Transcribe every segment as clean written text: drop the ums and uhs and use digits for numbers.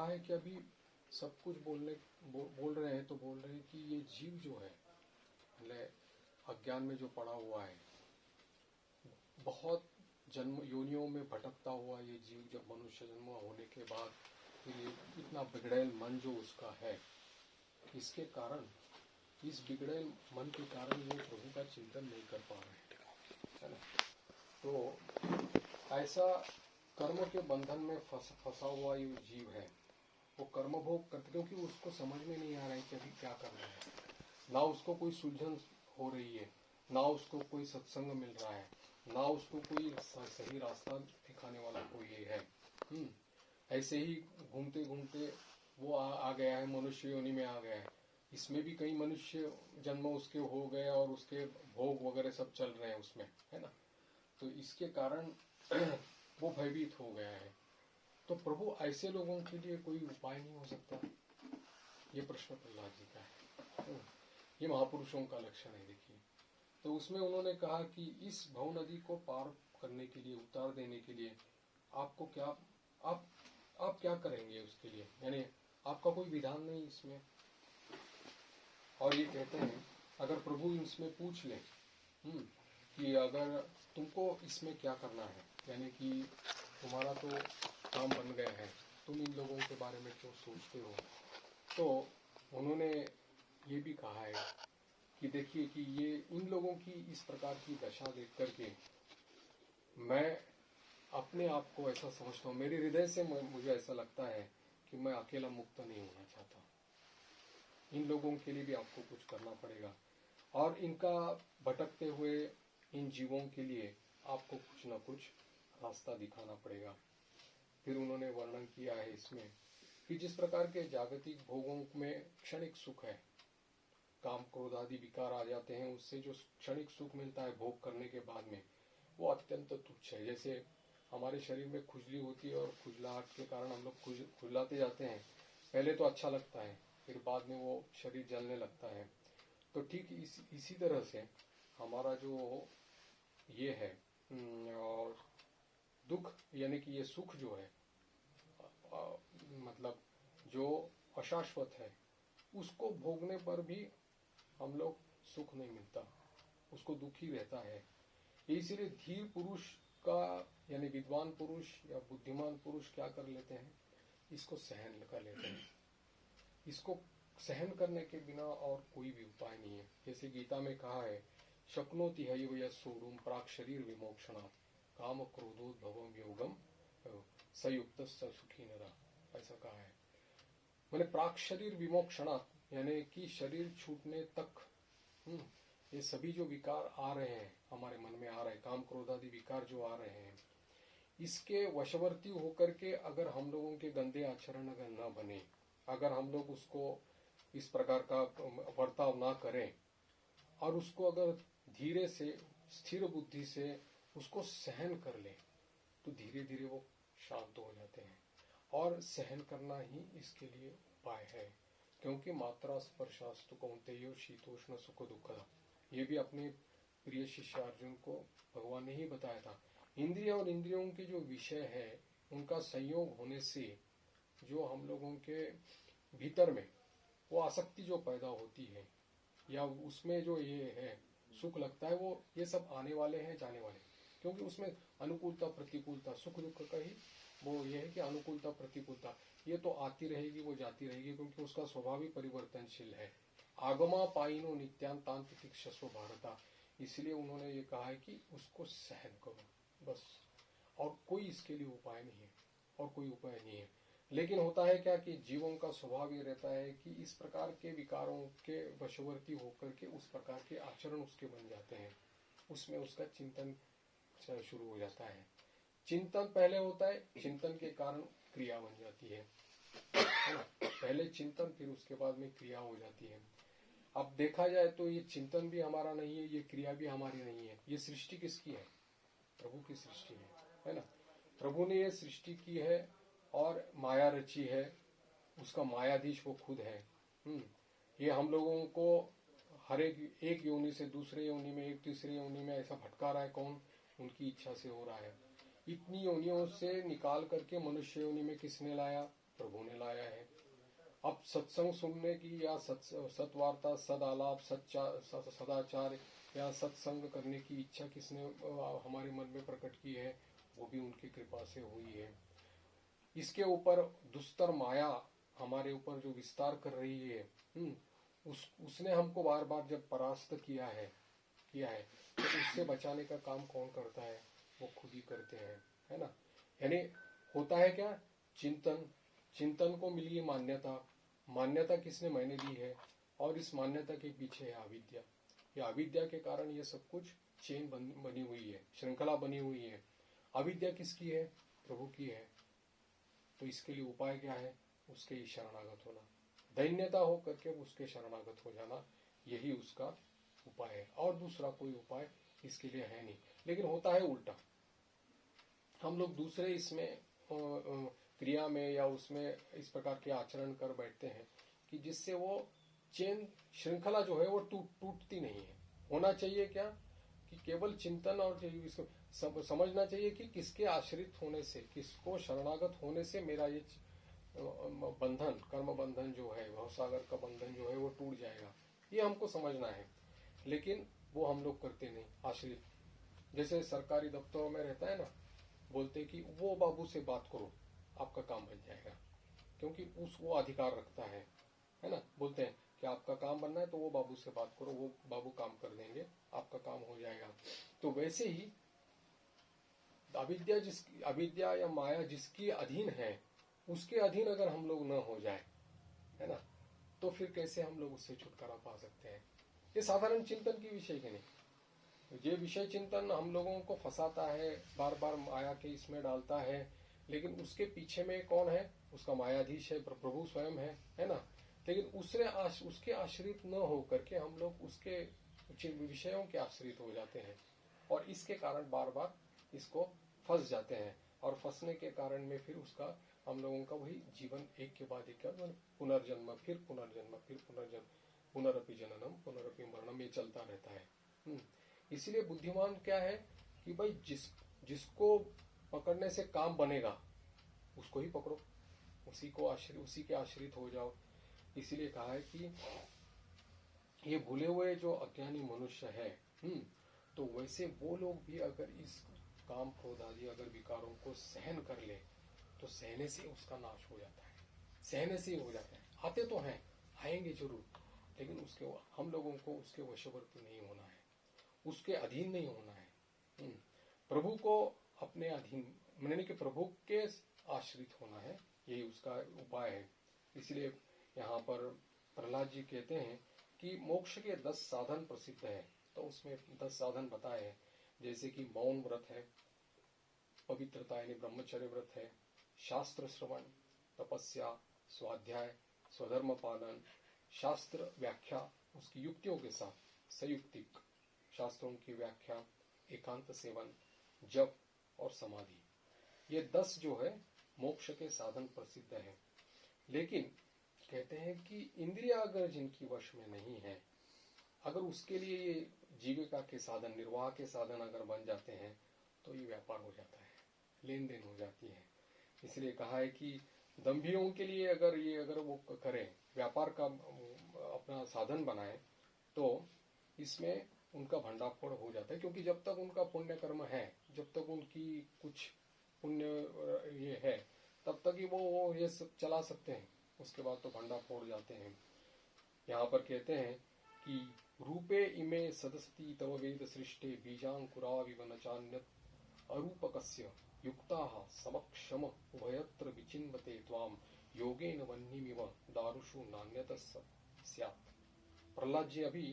कहा है कि अभी सब कुछ बोल रहे हैं, तो बोल रहे हैं कि ये जीव जो है, अज्ञान में जो पड़ा हुआ है, बहुत जन्म योनियों में भटकता हुआ ये जीव, जब मनुष्य जन्म होने के बाद फिर ये इतना बिगड़ेल मन जो उसका है, इसके कारण, इस बिगड़ेल मन के कारण ये प्रभु का चिंतन नहीं कर पा रहे हैं, है ना। तो ऐसा कर्म के बंधन में फंसा हुआ ये जीव है, वो कर्म भोग करते, क्योंकि उसको समझ में नहीं आ रहा है कि अभी क्या करना है, ना उसको कोई सुलझन हो रही है, ना उसको कोई सत्संग मिल रहा है, ना उसको कोई सही रास्ता दिखाने वाला कोई है। ऐसे ही घूमते घूमते वो आ गया है, मनुष्य योनि में आ गया है। इसमें भी कई मनुष्य जन्म उसके हो गए और उसके भोग वगैरह सब चल रहे हैं उसमें, है ना। तो इसके कारण वो भयभीत हो गया है। तो प्रभु ऐसे लोगों के लिए कोई उपाय नहीं हो सकता? ये प्रश्न प्रहलाद जी का है। ये महापुरुषों का लक्षण है। देखिए, तो उसमें उन्होंने कहा कि इस भव नदी को पार करने के लिए, उतार देने के लिए आपको क्या, आप क्या करेंगे उसके लिए, यानी आपका कोई विधान नहीं इसमें। और ये कहते हैं, अगर प्रभु इसमें पूछ ले कि अगर तुमको इसमें क्या करना है, यानी कि तुम्हारा तो काम बन गया है, तुम इन लोगों के बारे में क्यों सोचते हो। तो उन्होंने ये भी कहा है कि देखिए कि ये इन लोगों की इस प्रकार की दशा देख करके मैं अपने आप को ऐसा समझता हूँ, मेरे हृदय से मुझे ऐसा लगता है कि मैं अकेला मुक्त नहीं होना चाहता। इन लोगों के लिए भी आपको कुछ करना पड़ेगा, और इनका भटकते हुए इन जीवों के लिए आपको कुछ न कुछ रास्ता दिखाना पड़ेगा। फिर उन्होंने वर्णन किया है इसमें कि जिस प्रकार के जागतिक भोगों में क्षणिक सुख है, काम क्रोध आदि विकार आ जाते हैं, उससे जो क्षणिक सुख मिलता है भोग करने के बाद में, वो अत्यंत तुच्छ है। जैसे हमारे शरीर में खुजली होती है और खुजलाहट के कारण हम लोग खुजलाते जाते हैं, पहले तो अच्छा लगता है, फिर बाद में वो शरीर जलने लगता है। तो ठीक इसी तरह से हमारा जो ये है और दुख, यानी कि ये सुख जो है, मतलब जो अशाश्वत है, उसको भोगने पर भी हम लोग सुख नहीं मिलता, उसको दुखी रहता है। इसीलिए धीर पुरुष का, यानी विद्वान पुरुष या बुद्धिमान पुरुष क्या कर लेते हैं, इसको सहन कर लेते हैं। इसको सहन करने के बिना और कोई भी उपाय नहीं है। जैसे गीता में कहा है, शक्नोति हैव यस्सूरुम प्राक शरीर विमोक्षणात् काम क्रोधोद्भवम योगम संयुक्त सुखी नरा, ऐसा कहा है। मैंने प्राक शरीर विमोक्षणात्, यानी कि शरीर छूटने तक ये सभी जो विकार आ रहे हैं, हमारे मन में आ रहे हैं, काम क्रोध आदि विकार जो आ रहे हैं, इसके वशवर्ती होकर के अगर हम लोगों के गंदे आचरण अगर न बने, अगर हम लोग उसको इस प्रकार का बर्ताव ना करें और उसको अगर धीरे से स्थिर बुद्धि से उसको सहन कर ले, तो धीरे धीरे वो शांत हो जाते हैं। और सहन करना ही इसके लिए उपाय है, क्योंकि मात्रा स्पर्शास्तु कौन्तेयो शीतोष्ण सुख दुखदा, ये भी अपने प्रिय शिष्य अर्जुन को भगवान ने ही बताया था। इंद्रिय और इंद्रियों के जो विषय है, उनका संयोग होने से जो हम लोगों के भीतर में वो आसक्ति जो पैदा होती है, या उसमें जो ये है सुख लगता है, वो ये सब आने वाले हैं, जाने वाले, क्योंकि उसमें अनुकूलता प्रतिकूलता, सुख दुख का ही वो ये है कि अनुकूलता प्रतिकूलता ये तो आती रहेगी, वो जाती रहेगी, क्योंकि उसका स्वभाव ही परिवर्तनशील है। आगमा पाइनो नित्यांतांत तितिक्षस्व भारता, इसलिए उन्होंने ये कहा है कि उसको सहन करो बस, और कोई इसके लिए उपाय नहीं है, और कोई उपाय नहीं है। लेकिन होता है क्या कि जीवों का स्वभाव ये रहता है कि इस प्रकार के विकारों के वशवर्ती होकर के उस प्रकार के आचरण उसके बन जाते हैं, उसमें उसका चिंतन शुरू हो जाता है। चिंतन पहले होता है, चिंतन के कारण क्रिया बन जाती है ना। पहले चिंतन, फिर उसके बाद में क्रिया हो जाती है। अब देखा जाए तो ये चिंतन भी हमारा नहीं है, ये क्रिया भी हमारी नहीं है। ये सृष्टि किसकी है? प्रभु की सृष्टि है ना। प्रभु ने ये सृष्टि की है और माया रची है, उसका मायाधीश वो खुद है। ये हम लोगों को हर एक योनि से दूसरे योनि में, एक तीसरे योनि में ऐसा भटका रहा है। कौन? उनकी इच्छा से हो रहा है। इतनी योनियों से निकाल करके मनुष्य योनि में किसने लाया? प्रभु ने लाया है। अब सत्संग सुनने की या सत्वार्ता, सदालाप, सदाचार या सत्संग करने की इच्छा किसने हमारे मन में प्रकट की है? वो भी उनकी कृपा से हुई है। इसके ऊपर दुस्तर माया हमारे ऊपर जो विस्तार कर रही है, उसने हमको बार बार जब परास्त किया है तो उससे बचाने का काम कौन करता है? वो खुद ही करते हैं, है ना। यानी होता है क्या? चिंतन को मिली है मान्यता किसने? मैंने दी है। और इस मान्यता के पीछे है अविद्या। ये अविद्या के कारण ये सब कुछ चेन बनी हुई है, श्रृंखला बनी हुई है। अविद्या किसकी है? प्रभु की है। तो इसके लिए उपाय क्या है? उसके ही शरणागत होना, दैन्यता हो करके उसके शरणागत हो जाना, यही उसका उपाय है। और दूसरा कोई उपाय इसके लिए है नहीं। लेकिन होता है उल्टा, हम लोग दूसरे इसमें क्रिया में या उसमें इस प्रकार के आचरण कर बैठते हैं कि जिससे वो चेन श्रृंखला जो है वो टूटती नहीं है। होना चाहिए क्या कि केवल चिंतन और इसको समझना चाहिए कि किसके आश्रित होने से, किसको शरणागत होने से मेरा ये बंधन, कर्म बंधन जो है, भवसागर का बंधन जो है वो टूट जाएगा, ये हमको समझना है। लेकिन वो हम लोग करते नहीं। आश्रित जैसे सरकारी दफ्तरों में रहता है ना, बोलते कि वो बाबू से बात करो आपका काम बन जाएगा, क्योंकि वो अधिकार रखता है ना। बोलते हैं कि आपका काम बनना है तो वो बाबू से बात करो, वो बाबू काम कर देंगे, आपका काम हो जाएगा। तो वैसे ही अविद्या या माया जिसकी अधीन है, उसके अधीन अगर हम लोग न हो जाए, है ना, तो फिर कैसे हम लोग उससे छुटकारा पा सकते हैं? ये साधारण चिंतन की विषय के नहीं। ये विषय चिंतन हम लोगों को फंसाता है, बार बार माया के इसमें डालता है। लेकिन उसके पीछे में कौन है? उसका मायाधीश है, प्रभु स्वयं है ना। लेकिन उसके आश्रित न हो करके हम लोग उसके विषयों के आश्रित हो जाते हैं, और इसके कारण बार बार इसको फंस जाते हैं। और फंसने के कारण में फिर उसका हम लोगों का वही जीवन एक के बाद एक पुनर्जन्म, फिर पुनर्जन्म, फिर पुनर्जन्म, पुनरपि जननम, पुनरपि मरणम, ये चलता रहता है। इसलिए बुद्धिमान क्या है कि भाई जिसको पकड़ने से काम बनेगा उसको ही पकड़ो, उसी के आश्रित हो जाओ। इसीलिए कहा है कि ये भूले हुए जो अज्ञानी मनुष्य है, तो वैसे वो लोग भी अगर इस काम क्रोध आदि अगर विकारों को सहन कर ले तो सहने से उसका नाश हो जाता है, सहने से ही हो जाता है। आते तो हैं, आएंगे जरूर, लेकिन उसके हम लोगों को उसके वशवर्ती नहीं होना है, उसके अधीन नहीं होना है। प्रभु को अपने अधीन, यानी कि प्रभु के आश्रित होना है, यही उसका उपाय है। इसलिए यहाँ पर प्रहलाद जी कहते हैं कि मोक्ष के 10 साधन प्रसिद्ध है। तो उसमें 10 साधन बताए हैं, जैसे कि मौन व्रत है, पवित्रता यानी ब्रह्मचर्य व्रत है, शास्त्र श्रवण, तपस्या, स्वाध्याय, स्वधर्म पालन, शास्त्र व्याख्या उसकी युक्तियों के साथ, सयुक्तिक शास्त्रों की व्याख्या, एकांत सेवन, जप और समाधि। ये 10 जो है मोक्ष के साधन प्रसिद्ध है। लेकिन कहते हैं कि इंद्रिया अगर जिनकी वश में नहीं है, अगर उसके लिए ये जीविका के साधन, निर्वाह के साधन अगर बन जाते हैं तो ये व्यापार हो जाता है, लेन देन हो जाती है। इसलिए कहा है कि दंभियों के लिए अगर वो करें, व्यापार का अपना साधन बनाए, तो इसमें उनका भंडाफोड़ हो जाता है। क्योंकि जब तक उनका पुण्य कर्म है, जब तक उनकी कुछ पुण्य ये है, तब तक ही वो ये सब चला सकते हैं, उसके बाद तो भंडाफोड़ जाते हैं। यहाँ पर कहते हैं कि रूपे इमे सदसती तव वेद सृष्टे बीजांकुराविव न चान्यत् अरूपकस्य युक्ताः समक्षम उभयत्र विचिन्वते त्वाम योगेन वह्निमिव दारुषु नान्यत स्यात्। प्रहलाद जी अभी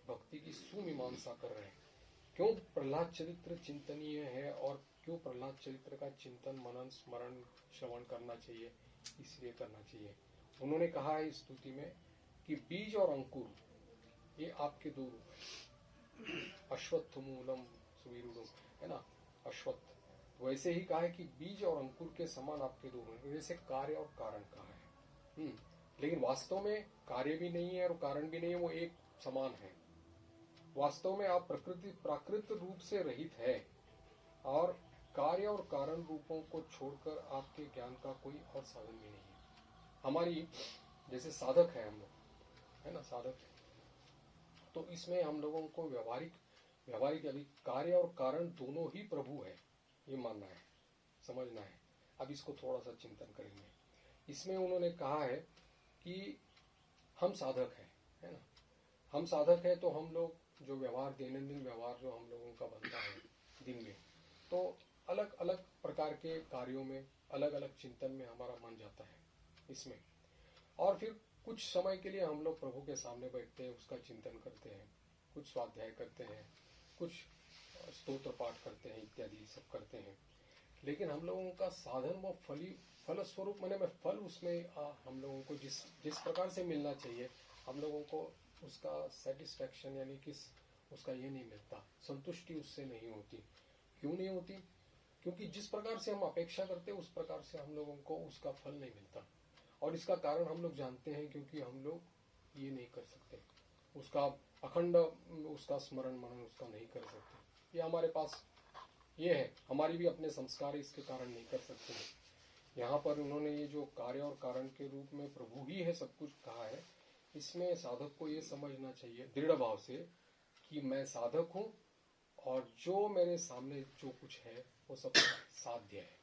भक्ति की सुमीमांसा कर रहे हैं। क्यों प्रहलाद चरित्र चिंतनीय है और क्यों प्रहलाद चरित्र का चिंतन, मनन, स्मरण, श्रवण करना चाहिए? इसलिए करना चाहिए। उन्होंने कहा है इस स्तुति में कि बीज और अंकुर ये आपके दो रूप है, अश्वत्थ मूलम सुवीरूढ़, है ना, अश्वत्थ। वैसे ही कहा है कि बीज और अंकुर के समान आपके दो रूप, जैसे कार्य और कारण कहा है। लेकिन वास्तव में कार्य भी नहीं है और कारण भी नहीं है, वो एक समान है। वास्तव में आप प्राकृत रूप से रहित है, और कार्य और कारण रूपों को छोड़कर आपके ज्ञान का कोई और साधन भी नहीं है। हमारी जैसे साधक है हम लोग, है ना, साधक है, तो इसमें हम लोगों को व्यवहारिक अभी कार्य और कारण दोनों ही प्रभु है, ये मानना है, समझना है। अब इसको थोड़ा सा चिंतन करेंगे। इसमें उन्होंने कहा है कि हम साधक हैं, है ना, हम साधक हैं, तो हम लोग जो व्यवहार, दैनंदिन व्यवहार जो हम लोगों का बनता है दिन में, तो अलग अलग प्रकार के कार्यों में, अलग अलग चिंतन में हमारा मन जाता है इसमें। और फिर कुछ समय के लिए हम लोग प्रभु के सामने बैठते हैं, उसका चिंतन करते हैं, कुछ स्वाध्याय करते हैं, कुछ स्तोत्र पाठ करते हैं, इत्यादि सब करते हैं। लेकिन हम लोगों का साधन वो फल स्वरूप मैंने फल उसमें हम लोगों को जिस प्रकार से मिलना चाहिए, हम लोगों को उसका सेटिस्फैक्शन यानी कि उसका ये नहीं मिलता, संतुष्टि उससे नहीं होती। क्यों नहीं होती? क्योंकि जिस प्रकार से हम अपेक्षा करते हैं उस प्रकार से हम लोगों को उसका फल नहीं मिलता। और इसका कारण हम लोग जानते हैं, क्योंकि हम लोग ये नहीं कर सकते, उसका अखंड उसका स्मरण मनन उसका नहीं कर सकते। ये हमारे पास ये है, हमारी भी अपने संस्कार इसके कारण नहीं कर सकते हैं। यहाँ पर उन्होंने ये जो कार्य और कारण के रूप में प्रभु ही है सब कुछ कहा है, इसमें साधक को ये समझना चाहिए दृढ़ भाव से कि मैं साधक हूँ और जो मेरे सामने जो कुछ है वो सब साध्य है।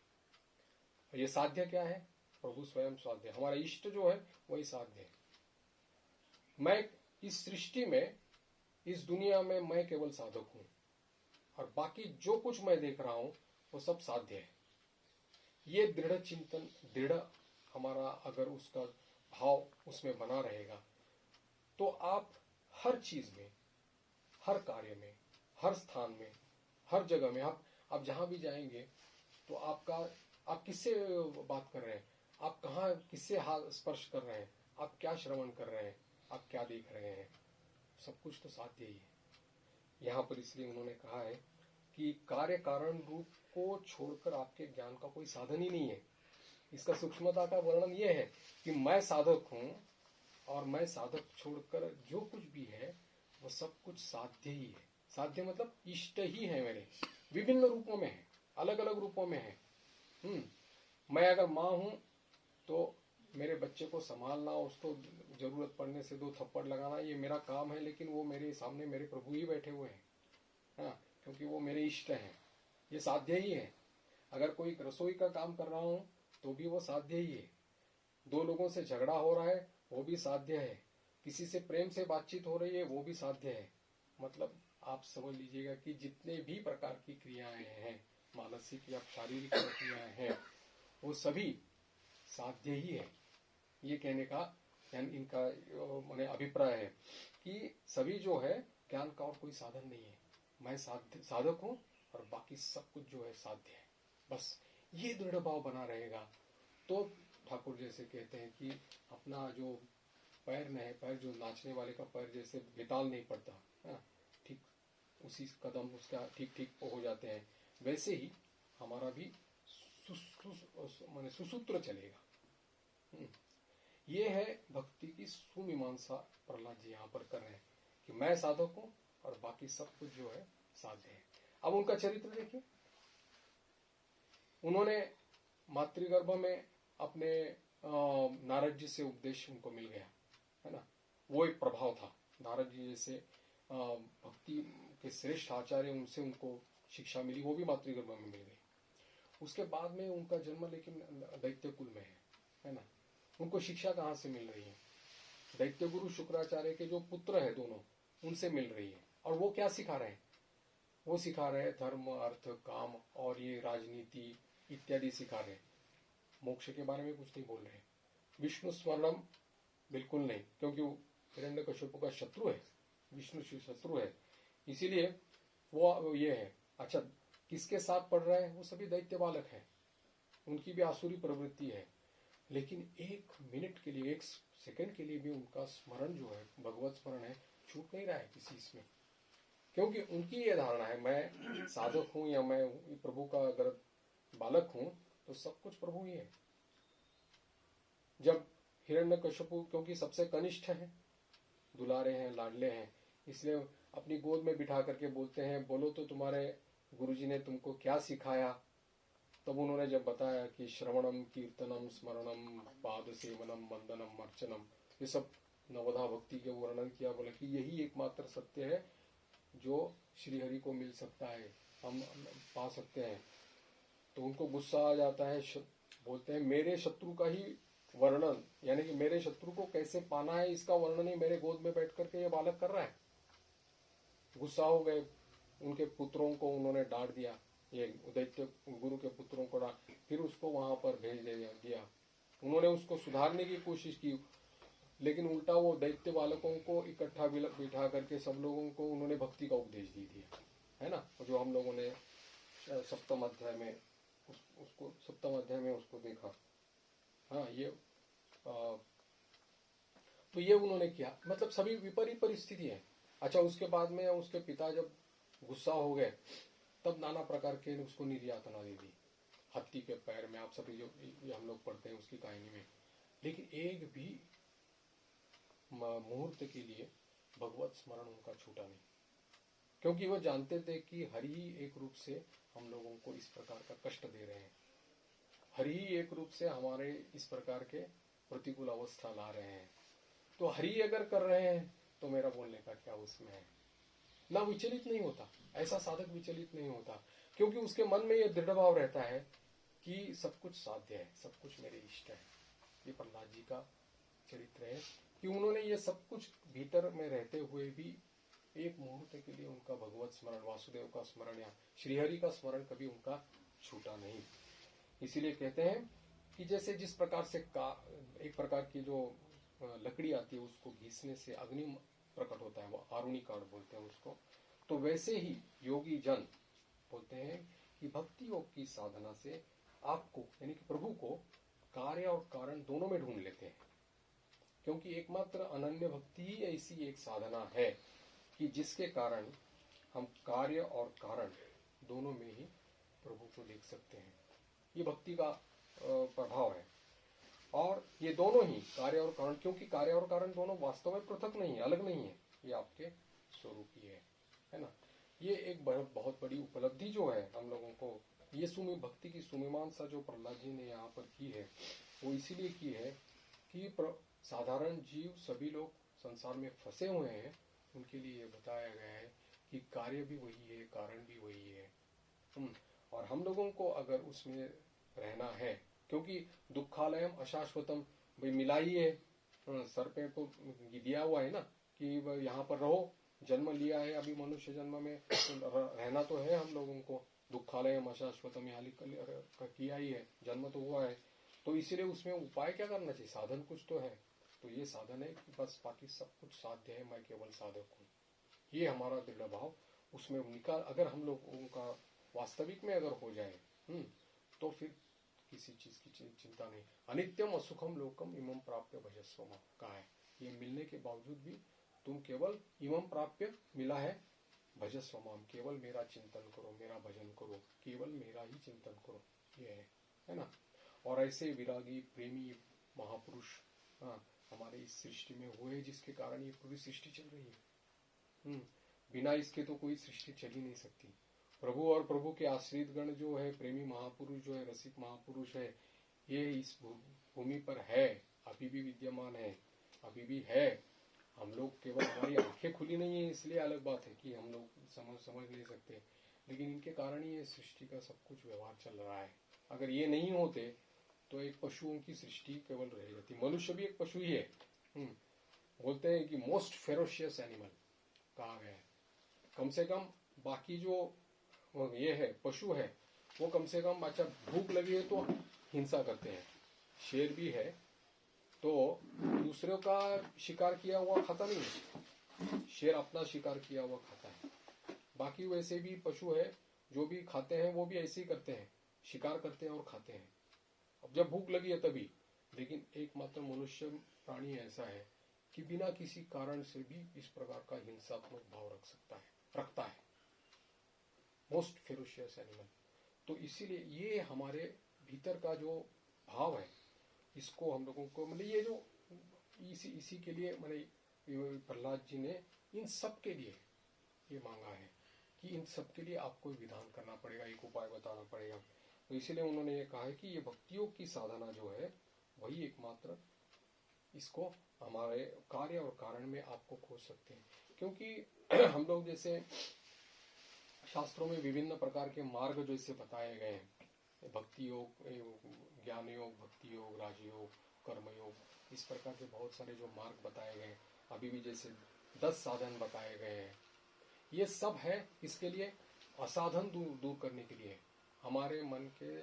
और ये साध्य क्या है? प्रभु स्वयं साध्य, हमारा इष्ट जो है वही साध्य है। मैं इस सृष्टि में, इस दुनिया में मैं केवल साधक हूँ और बाकी जो कुछ मैं देख रहा हूं वो सब साध्य है। ये दृढ़ चिंतन, दृढ़ हमारा अगर उसका भाव उसमें बना रहेगा तो आप हर चीज में, हर कार्य में, हर स्थान में, हर जगह में, आप जहां भी जाएंगे तो आप किससे बात कर रहे हैं, आप कहाँ किससे हाथ स्पर्श कर रहे हैं, आप क्या श्रवण कर रहे हैं, आप क्या देख रहे हैं, सब कुछ तो साध्य ही है। यहाँ पर इसलिए उन्होंने कहा है कि कार्य कारण रूप को छोड़कर आपके ज्ञान का कोई साधन ही नहीं है। इसका सूक्ष्मता का वर्णन यह है कि मैं साधक हूं और मैं साधक छोड़कर जो कुछ भी है वो सब कुछ साध्य ही है। साध्य मतलब इष्ट ही है मेरे, विभिन्न रूपों में है, अलग अलग रूपों में है। मैं अगर माँ हूं तो मेरे बच्चे को संभालना, उसको जरूरत पड़ने से 2 थप्पड़ लगाना, ये मेरा काम है, लेकिन वो मेरे सामने मेरे प्रभु ही बैठे हुए हैं, हाँ, क्योंकि वो मेरे इष्ट हैं, ये साध्य ही है। अगर कोई रसोई का काम कर रहा हूं तो भी वो साध्य ही है। 2 लोगों से झगड़ा हो रहा है वो भी साध्य है। किसी से प्रेम से बातचीत हो रही है वो भी साध्य है। मतलब आप समझ लीजिएगा कि जितने भी प्रकार की क्रियाएं हैं, मानसिक या शारीरिक क्रियाएं हैं, वो सभी साध्य ही है। ये कहने का इनका मैंने अभिप्राय है कि सभी जो है ज्ञान का और कोई साधन नहीं है। मैं साधक हूं और बाकी सब कुछ जो है साध्य है। बस ये दृढ़ भाव बना रहेगा तो ठाकुर जैसे कहते हैं कि अपना जो पैर में है, पैर जो नाचने वाले का पैर जैसे बेताल नहीं पड़ता, ठीक उसी कदम उसका ठीक ठीक हो जाते हैं, वैसे ही हमारा भी सुसूत्र चलेगा। ये है भक्ति की सुमीमांसा प्रहलाद जी यहाँ पर कर रहे हैं कि मैं साधक हूं और बाकी सब कुछ जो है साध्य है। अब उनका चरित्र देखिए, उन्होंने मातृगर्भ में अपने नारद जी से उपदेश उनको मिल गया, है ना, वो एक प्रभाव था। नारद जी जैसे भक्ति के श्रेष्ठ आचार्य, उनसे उनको शिक्षा मिली, वो भी मातृगर्भ में मिल गई। उसके बाद में उनका जन्म लेकिन दैत्य कुल में है ना, उनको शिक्षा कहाँ से मिल रही है? दैत्य गुरु शुक्राचार्य के जो पुत्र है दोनों, उनसे मिल रही है। और वो क्या सिखा रहे हैं? वो सिखा रहे हैं धर्म, अर्थ, काम और ये राजनीति इत्यादि सिखा रहे हैं। मोक्ष के बारे में कुछ नहीं बोल रहे। विष्णु स्मरणम बिल्कुल नहीं, क्योंकि वो हिरण्यकश्यप का शत्रु है, विष्णु शत्रु है, इसीलिए वो ये है। अच्छा, किसके साथ पढ़ रहा है? वो सभी दैत्य बालक हैं, उनकी भी आसुरी प्रवृत्ति है, लेकिन 1 मिनट के लिए, 1 सेकंड के लिए भी उनका स्मरण जो है, भगवत स्मरण है, छूट नहीं रहा है किसी इसमें। क्योंकि उनकी ये धारणा है मैं साधक हूं या मैं प्रभु का अगर बालक हूं तो सब कुछ प्रभु ही है। जब हिरण्यकश्यपु क्योंकि सबसे कनिष्ठ है, दुलारे हैं, लाडले हैं, इसलिए अपनी गोद में बिठा करके बोलते हैं, बोलो तो तुम्हारे गुरुजी ने तुमको क्या सिखाया? तब उन्होंने जब बताया कि श्रवणम कीर्तनम स्मरणम पाद सेवनम वंदनम अर्चनम, ये सब नवधा भक्ति के वर्णन किया, बोले कि यही एकमात्र सत्य है जो श्री हरि को मिल सकता है, हम पा सकते हैं। तो उनको गुस्सा आ जाता है, बोलते हैं मेरे शत्रु का ही वर्णन, यानी कि मेरे शत्रु को कैसे पाना है इसका वर्णन ही मेरे गोद में बैठ करके ये बालक कर रहा है। गुस्सा हो गए, उनके पुत्रों को उन्होंने डांट दिया, ये दैत्य गुरु के पुत्रों को डांट, फिर उसको वहां पर भेज दिया। उन्होंने उसको सुधारने की कोशिश की, लेकिन उल्टा वो दैत्य बालकों को इकट्ठा बिठा करके सब लोगों को उन्होंने भक्ति का उपदेश दी दिया, है ना, जो हम लोगों ने सप्तम अध्याय में उसको सप्तम अध्याय में उसको देखा। हाँ, ये तो ये उन्होंने किया, मतलब सभी विपरीत परिस्थिति है। अच्छा, उसके बाद में उसके पिता जब गुस्सा हो गए तब नाना प्रकार के उसको निर्यातना दे दी, हाथी के पैर में, आप सभी जो ये हम लोग पढ़ते हैं उसकी कहानी में। लेकिन एक भी मुहूर्त के लिए भगवत स्मरण उनका छूटा नहीं, क्योंकि वो जानते थे कि हरि ही एक रूप से हम लोगों को इस प्रकार का कष्ट दे रहे हैं, हरि ही एक रूप से हमारे इस प्रकार के प्रतिकूल अवस्था ला रहे हैं। तो हरि अगर कर रहे हैं तो मेरा बोलने का क्या उसमें है। ना विचलित नहीं होता, ऐसा साधक विचलित नहीं होता, क्योंकि उसके मन में यह दृढ़ भाव रहता है कि सब कुछ साध्य है, सब कुछ मेरे इष्ट है। ये प्रहलाद जी का चरित्र है कि उन्होंने ये सब कुछ भीतर में रहते हुए भी एक मुहूर्त के लिए उनका भगवत स्मरण, वासुदेव का स्मरण या श्रीहरि का स्मरण कभी उनका छूटा नहीं। इसीलिए कहते हैं कि जैसे जिस प्रकार से एक प्रकार की जो लकड़ी आती है उसको घिसने से अग्नि प्रकट होता है, वो आरुणी कांड बोलते हैं उसको, तो वैसे ही योगी जन बोलते हैं कि भक्ति योग की साधना से आपको, यानी कि प्रभु को, कार्य और कारण दोनों में ढूंढ लेते हैं। क्योंकि एकमात्र अनन्य भक्ति ही ऐसी एक साधना है कि जिसके कारण हम कार्य और कारण दोनों में ही प्रभु को देख सकते हैं। ये भक्ति का प्रभाव है। और ये दोनों ही कार्य और कारण, क्योंकि कार्य और कारण दोनों वास्तव में पृथक नहीं है, अलग नहीं है, ये आपके स्वरूप ही है ना। ये एक बहुत बड़ी उपलब्धि जो है हम लोगों को, ये भक्ति की सुमीमांसा जो प्रहलाद जी ने यहाँ पर की है, वो इसीलिए की है कि साधारण जीव सभी लोग संसार में फंसे हुए हैं, उनके लिए बताया गया है कि कार्य भी वही है, कारण भी वही है। और हम लोगों को अगर उसमें रहना है, क्योंकि दुखालयम अशाश्वतम, भाई मिला ही है, सर पे तो दिया हुआ है ना कि यहाँ पर रहो, जन्म लिया है अभी मनुष्य जन्म में, रहना तो है हम लोगों को, दुखालयम अशाश्वतम यहाँ किया ही है, जन्म तो हुआ है, तो इसीलिए उसमें उपाय क्या करना चाहिए, साधन कुछ तो है। तो ये साधन है कि बस बाकी सब कुछ साध्य है, मैं केवल साधक हूँ, ये हमारा दृढ़ भाव उसमें निकाल अगर हम लोगों का वास्तविक में अगर हो जाए, तो फिर किसी चीज की चिंता नहीं। अनित्यम असुखम लोकम इमं प्राप्य भजस्व कहा है, ये मिलने के बावजूद भी तुम केवल इमं प्राप्य मिला है भजस्व माम, केवल मेरा चिंतन करो, मेरा भजन करो, केवल मेरा ही चिंतन करो, ये है ना। और ऐसे विरागी प्रेमी महापुरुष हमारे इस सृष्टि में हुए, जिसके कारण ये पूरी सृष्टि चल रही है। बिना इसके तो कोई सृष्टि चल ही नहीं सकती। प्रभु और प्रभु के आश्रित गण जो है, प्रेमी महापुरुष जो है, रसिक महापुरुष है, ये इस भूमि पर है, अभी भी विद्यमान है, अभी भी है। हम लोग केवल, हमारी आंखें खुली नहीं है इसलिए अलग बात है कि हम लोग समझ नहीं सकते, लेकिन इनके कारण ही ये सृष्टि का सब कुछ व्यवहार चल रहा है। अगर ये नहीं होते तो एक पशुओं की सृष्टि केवल रह जाती। मनुष्य भी एक पशु ही है। बोलते हैं कि मोस्ट फेरोशियस एनिमल कहा गया है। कम से कम बाकी जो ये है पशु है वो कम से कम, अच्छा भूख लगी है तो हिंसा करते हैं, शेर भी है तो दूसरों का शिकार किया हुआ खाता नहीं है, शेर अपना शिकार किया हुआ खाता है। बाकी वैसे भी पशु है जो भी खाते हैं वो भी ऐसे ही करते हैं, शिकार करते हैं और खाते हैं, अब जब भूख लगी है तभी। लेकिन एकमात्र मनुष्य प्राणी ऐसा है कि बिना किसी कारण से भी इस प्रकार का हिंसात्मक भाव रखता है, मोस्ट फेरोशियस एनिमल। तो इसीलिए ये हमारे भीतर का जो भाव है, इसको हम लोगों को, मतलब ये जो इसी के लिए मैंने प्रहलाद जी ने इन सब के लिए ये मांगा है कि इन सब के लिए आपको विधान करना पड़ेगा, एक उपाय बताना पड़ेगा। तो इसीलिए उन्होंने ये कहा है कि ये भक्तियोग की साधना जो है वही एकमात्र इसको हमारे कार्य और कारण में आपको खोज सकते हैं। क्योंकि हम लोग जैसे शास्त्रों में विभिन्न प्रकार के मार्ग जैसे बताए गए हैं, भक्ति योग, ज्ञान योग, भक्ति योग, राजयोग, कर्मयोग, इस प्रकार के बहुत सारे जो मार्ग बताए गए हैं, अभी भी जैसे 10 साधन बताए गए हैं, ये सब है इसके लिए असाधन दूर करने के लिए, हमारे मन के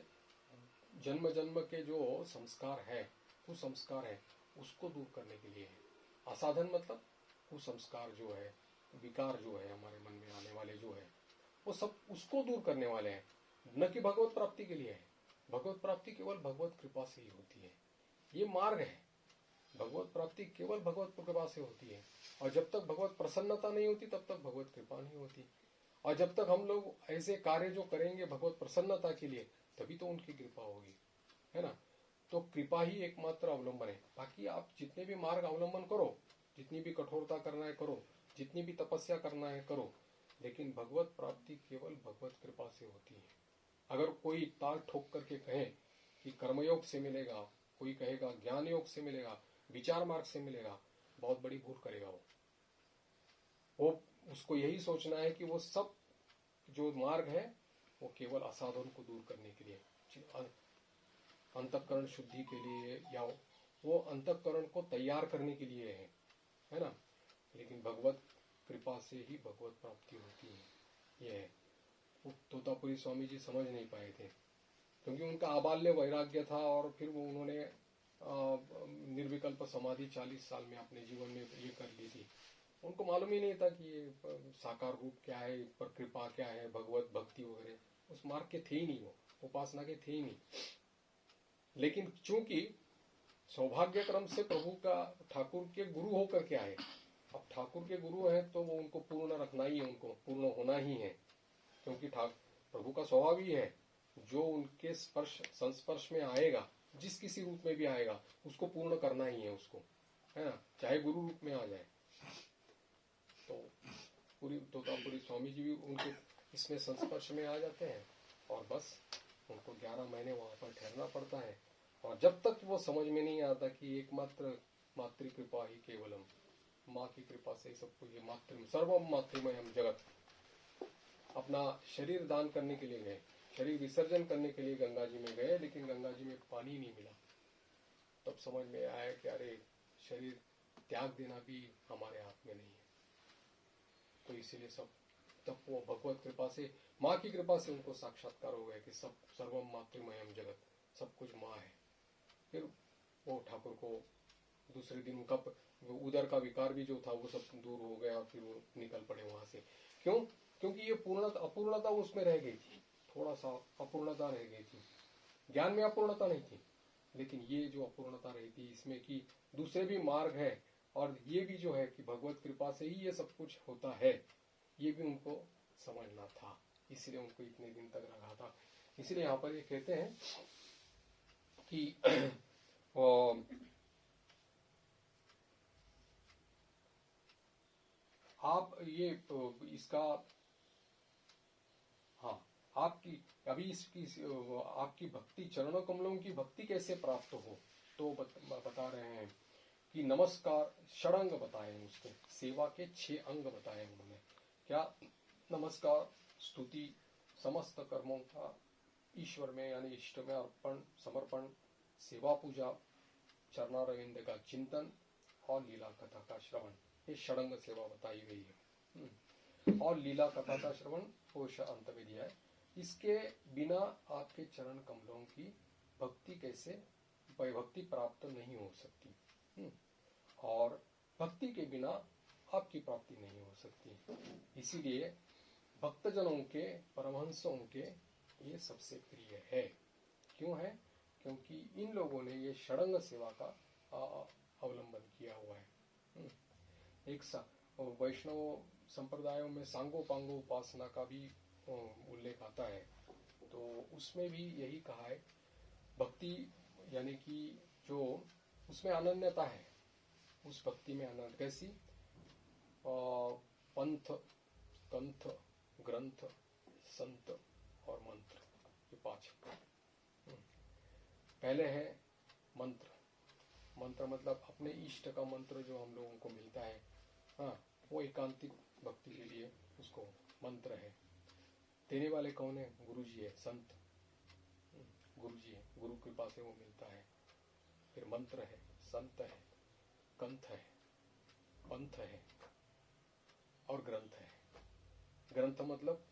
जन्म जन्म के जो संस्कार है, कुसंस्कार है, उसको दूर करने के लिए है। असाधन मतलब कुसंस्कार जो है, विकार जो है हमारे मन में आने वाले जो है, वो सब उसको दूर करने वाले हैं, न कि भगवत प्राप्ति के लिए है। भगवत प्राप्ति केवल भगवत कृपा से ही होती है, ये मार्ग है। भगवत प्राप्ति केवल भगवत कृपा से होती है, और जब तक भगवत प्रसन्नता नहीं होती तब तक भगवत कृपा नहीं होती। और जब तक हम लोग ऐसे कार्य जो करेंगे भगवत प्रसन्नता के लिए, तभी तो उनकी कृपा होगी, है ना। तो कृपा ही एकमात्र अवलंबन है। बाकी आप जितने भी मार्ग अवलंबन करो, जितनी भी कठोरता करना है करो, जितनी भी तपस्या करना है करो, लेकिन भगवत प्राप्ति केवल भगवत कृपा से होती है। अगर कोई ताल ठोक करके कहे कि कर्मयोग से मिलेगा, कोई कहेगा ज्ञान योग से मिलेगा, विचार मार्ग से मिलेगा, बहुत बड़ी भूल करेगा वो उसको यही सोचना है कि वो सब जो मार्ग है वो केवल असाधन को दूर करने के लिए, अंतःकरण शुद्धि के लिए, या वो अंतःकरण को तैयार करने के लिए है ना। लेकिन भगवत कृपा से ही भगवत प्राप्ति होती है। ये है वो तोतापुरी स्वामी जी समझ नहीं पाए थे, क्योंकि उनका आबाल्य वैराग्य था, और फिर वो उन्होंने निर्विकल्प समाधि 40 साल में अपने जीवन में ये कर ली थी। उनको मालूम ही नहीं था कि ये साकार रूप क्या है, पर कृपा क्या है, भगवत भक्ति वगैरह, उस मार्ग के थे ही नहीं, वो उपासना के थे ही नहीं। लेकिन चूंकि सौभाग्य क्रम से प्रभु का ठाकुर के गुरु होकर के आए, अब ठाकुर के गुरु हैं तो वो उनको पूर्ण रखना ही है, उनको पूर्ण होना ही है, क्योंकि प्रभु का स्वभाव ही है, जो उनके संस्पर्श में आएगा, जिस किसी रूप में भी आएगा, उसको पूर्ण करना ही है उसको, है ना, चाहे गुरु रूप में आ जाए। तो तोतापुरी स्वामी जी भी उनके इसमें संस्पर्श में आ जाते हैं, और बस उनको 11 महीने वहां पर ठहरना पड़ता है। और जब तक वो समझ में नहीं आता कि एकमात्र मातृ कृपा ही केवलम, माँ की कृपा से ही सब कुछ, मातृ सर्वम मातृमयम जगत। अपना शरीर दान करने के लिए गए, शरीर विसर्जन करने के लिए गंगा जी में गए, लेकिन गंगा जी में पानी नहीं मिला। तब समझ में आया कि अरे शरीर त्याग देना भी हमारे हाथ में नहीं है। तो इसीलिए सब तब वो भगवत कृपा से, माँ की कृपा से उनको साक्षात्कार हो गया कि सब सर्वम मातृमयम जगत, सब कुछ माँ है। फिर वो ठाकुर को दूसरे दिन उनका उदर का विकार भी जो था वो सब दूर हो गया, और फिर वो निकल पड़े वहां से। क्यों? क्योंकि ये अपूर्णता उसमें रह गई थी, थोड़ा सा अपूर्णता रह गई थी। ज्ञान में अपूर्णता नहीं थी, लेकिन ये जो अपूर्णता रही थी इसमें कि दूसरे भी मार्ग है, और ये भी जो है कि भगवत कृपा से ही ये सब कुछ होता है, ये भी उनको समझना था। इसलिए उनको इतने दिन तक रखा था। इसलिए यहाँ पर ये कहते हैं कि आप ये इसका, हाँ, आपकी अभी इसकी आपकी भक्ति, चरणों कमलों की भक्ति कैसे प्राप्त हो, तो बता रहे हैं कि नमस्कार, षडंग बताए उसके, सेवा के 6 अंग बताए उन्होंने। क्या? नमस्कार, स्तुति, समस्त कर्मों का ईश्वर में यानी इष्ट में अर्पण, समर्पण, सेवा पूजा, चरणारविंद का चिंतन, और लीला कथा का श्रवण, ये षडंग सेवा बताई गई है। और लीला कथा का श्रवण कोश अंत में दिया है। इसके बिना आपके चरण कमलों की भक्ति कैसे, भक्ति प्राप्त नहीं हो सकती, और भक्ति के बिना आपकी प्राप्ति नहीं हो सकती। इसीलिए भक्तजनों के, परमहंसों के ये सबसे प्रिय है। क्यों है? क्योंकि इन लोगों ने ये षडंग सेवा का अवलंबन किया हुआ है। एक वैष्णव संप्रदायों में सांगो पांगो उपासना का भी उल्लेख आता है, तो उसमें भी यही कहा है, भक्ति यानी कि जो उसमें अनन्यता है, उस भक्ति में अनन्य कैसी, पंथ, कंथ, ग्रंथ, संत और मंत्र, ये 5 पहले है मंत्र। मंत्र मतलब अपने इष्ट का मंत्र जो हम लोगों को मिलता है, हाँ, वो एकांतिक भक्ति के लिए उसको मंत्र है। देने वाले कौन है? गुरु जी है, संत गुरु जी है, गुरु कृपा से वो मिलता है। फिर मंत्र है, संत है, कंथ है, पंथ है और ग्रंथ है। ग्रंथ मतलब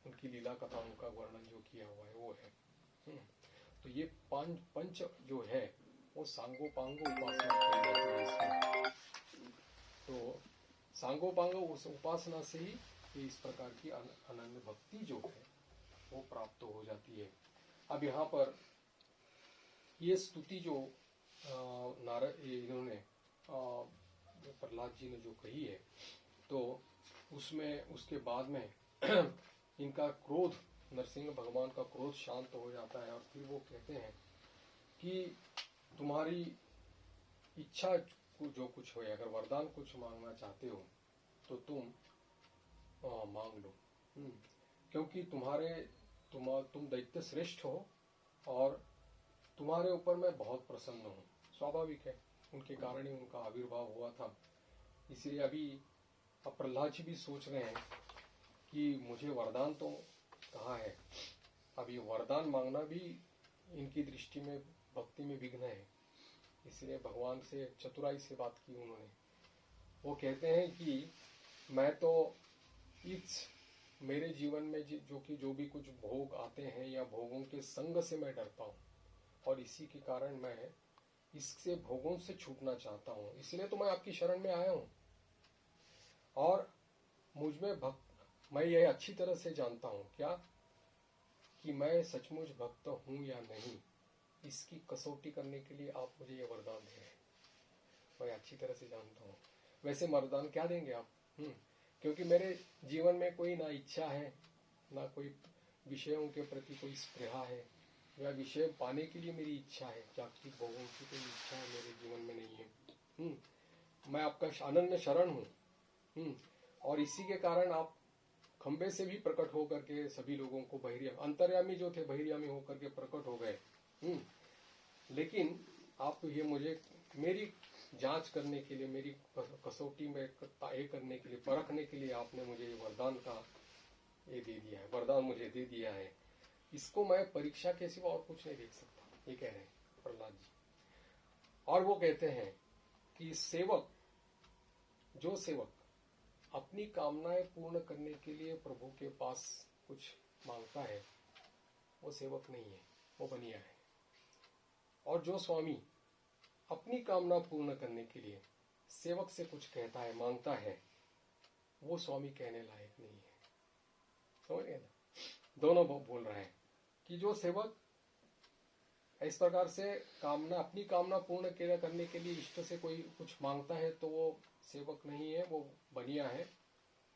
उनकी लीला कथाओं का वर्णन जो किया हुआ है वो है। तो ये पंच जो है वो सांगोपांग उपासना कही जाती है इसमें। तो सांगोपांग उस उपासना से ही ये इस प्रकार की अनन्य भक्ति जो है वो प्राप्त हो जाती है। अब यहाँ पर ये स्तुति जो नारद इन्होंने प्रहलाद जी ने जो कही है, तो उसमें उसके बाद में इनका क्रोध, नरसिंह भगवान का क्रोध शांत हो जाता है और फिर वो कहते हैं कि तुम्हारी इच्छा जो कुछ हो, अगर वरदान कुछ मांगना चाहते हो तो तुम मांग लो, क्योंकि तुम दैत्य श्रेष्ठ हो और तुम्हारे ऊपर मैं बहुत प्रसन्न हूँ। स्वाभाविक है, उनके कारण ही उनका आविर्भाव हुआ था। इसलिए अभी अब प्रहलाद जी भी सोच रहे हैं कि मुझे वरदान तो कहाँ है। अब ये वरदान मांगना भी इनकी दृष्टि में भक्ति में विघ्न है। इसलिए भगवान से चतुराई से बात की उन्होंने। वो कहते हैं कि मैं तो इस मेरे जीवन में जो भी कुछ भोग आते हैं या भोगों के संग से मैं डरता हूँ और इसी के कारण मैं इससे भोगों से छूटना चाहता हूँ। इसलिए तो मैं आपकी शरण में आया हूँ और मुझ में मैं ये अच्छी तरह से जानता हूँ क्या कि मैं सचमुच भक्त हूँ या नहीं। इसकी कसौटी करने के लिए आप मुझे ये वरदान दे रहे हैं। मैं अच्छी तरह से जानता हूँ। वैसे वरदान क्या देंगे आप? क्योंकि मेरे जीवन में कोई ना इच्छा है, ना कोई विषयों के प्रति कोई स्पृहा है, या विषय पाने के लिए मेरी इच्छा है। जागतिक भोगों की कोई इच्छा है मेरे जीवन में नहीं है। मैं आपका अनन्य शरण हूँ और इसी के कारण आप खंबे से भी प्रकट होकर के सभी लोगों को अंतर्यामी जो थे बहिर्यामी होकर के प्रकट हो गए। लेकिन आप ये मुझे मेरी जांच करने के लिए, मेरी कसौटी में तय करने के लिए, परखने के लिए आपने मुझे वरदान का ये दे दिया है, वरदान मुझे दे दिया है। इसको मैं परीक्षा के सिवा और कुछ नहीं देख सकता, ये कह रहे हैं प्रहलाद जी। और वो कहते हैं कि जो सेवक अपनी कामनाएं पूर्ण करने के लिए प्रभु के पास कुछ मांगता है वो सेवक नहीं है, वो बनिया है। और जो स्वामी अपनी कामना पूर्ण करने के लिए सेवक से कुछ कहता है, मांगता है, वो स्वामी कहने लायक नहीं है। समझ गए ना? दोनों बोल रहे हैं कि जो सेवक इस प्रकार से अपनी कामना पूर्ण करने के लिए इष्ट से कोई कुछ मांगता है तो वो सेवक नहीं है, वो बनिया है।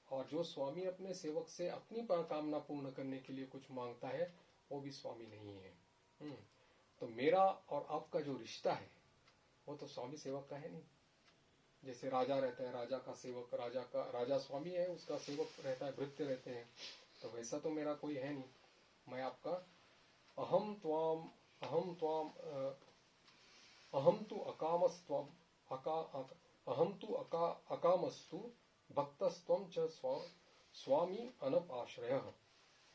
और जो स्वामी अपने सेवक से अपनी कामना पूर्ण करने के लिए कुछ मांगता है वो भी स्वामी नहीं है। तो मेरा और आपका जो रिश्ता है वो तो स्वामी सेवक का है नहीं। जैसे राजा रहता है, राजा का सेवक, राजा स्वामी है, उसका सेवक रहता है, भृत्य रहते हैं। तो वैसा तो मेरा कोई है नहीं। मैं आपका अहम तु अकामस्तु भक्तस्त्वं च स्वामी अनपाश्रयः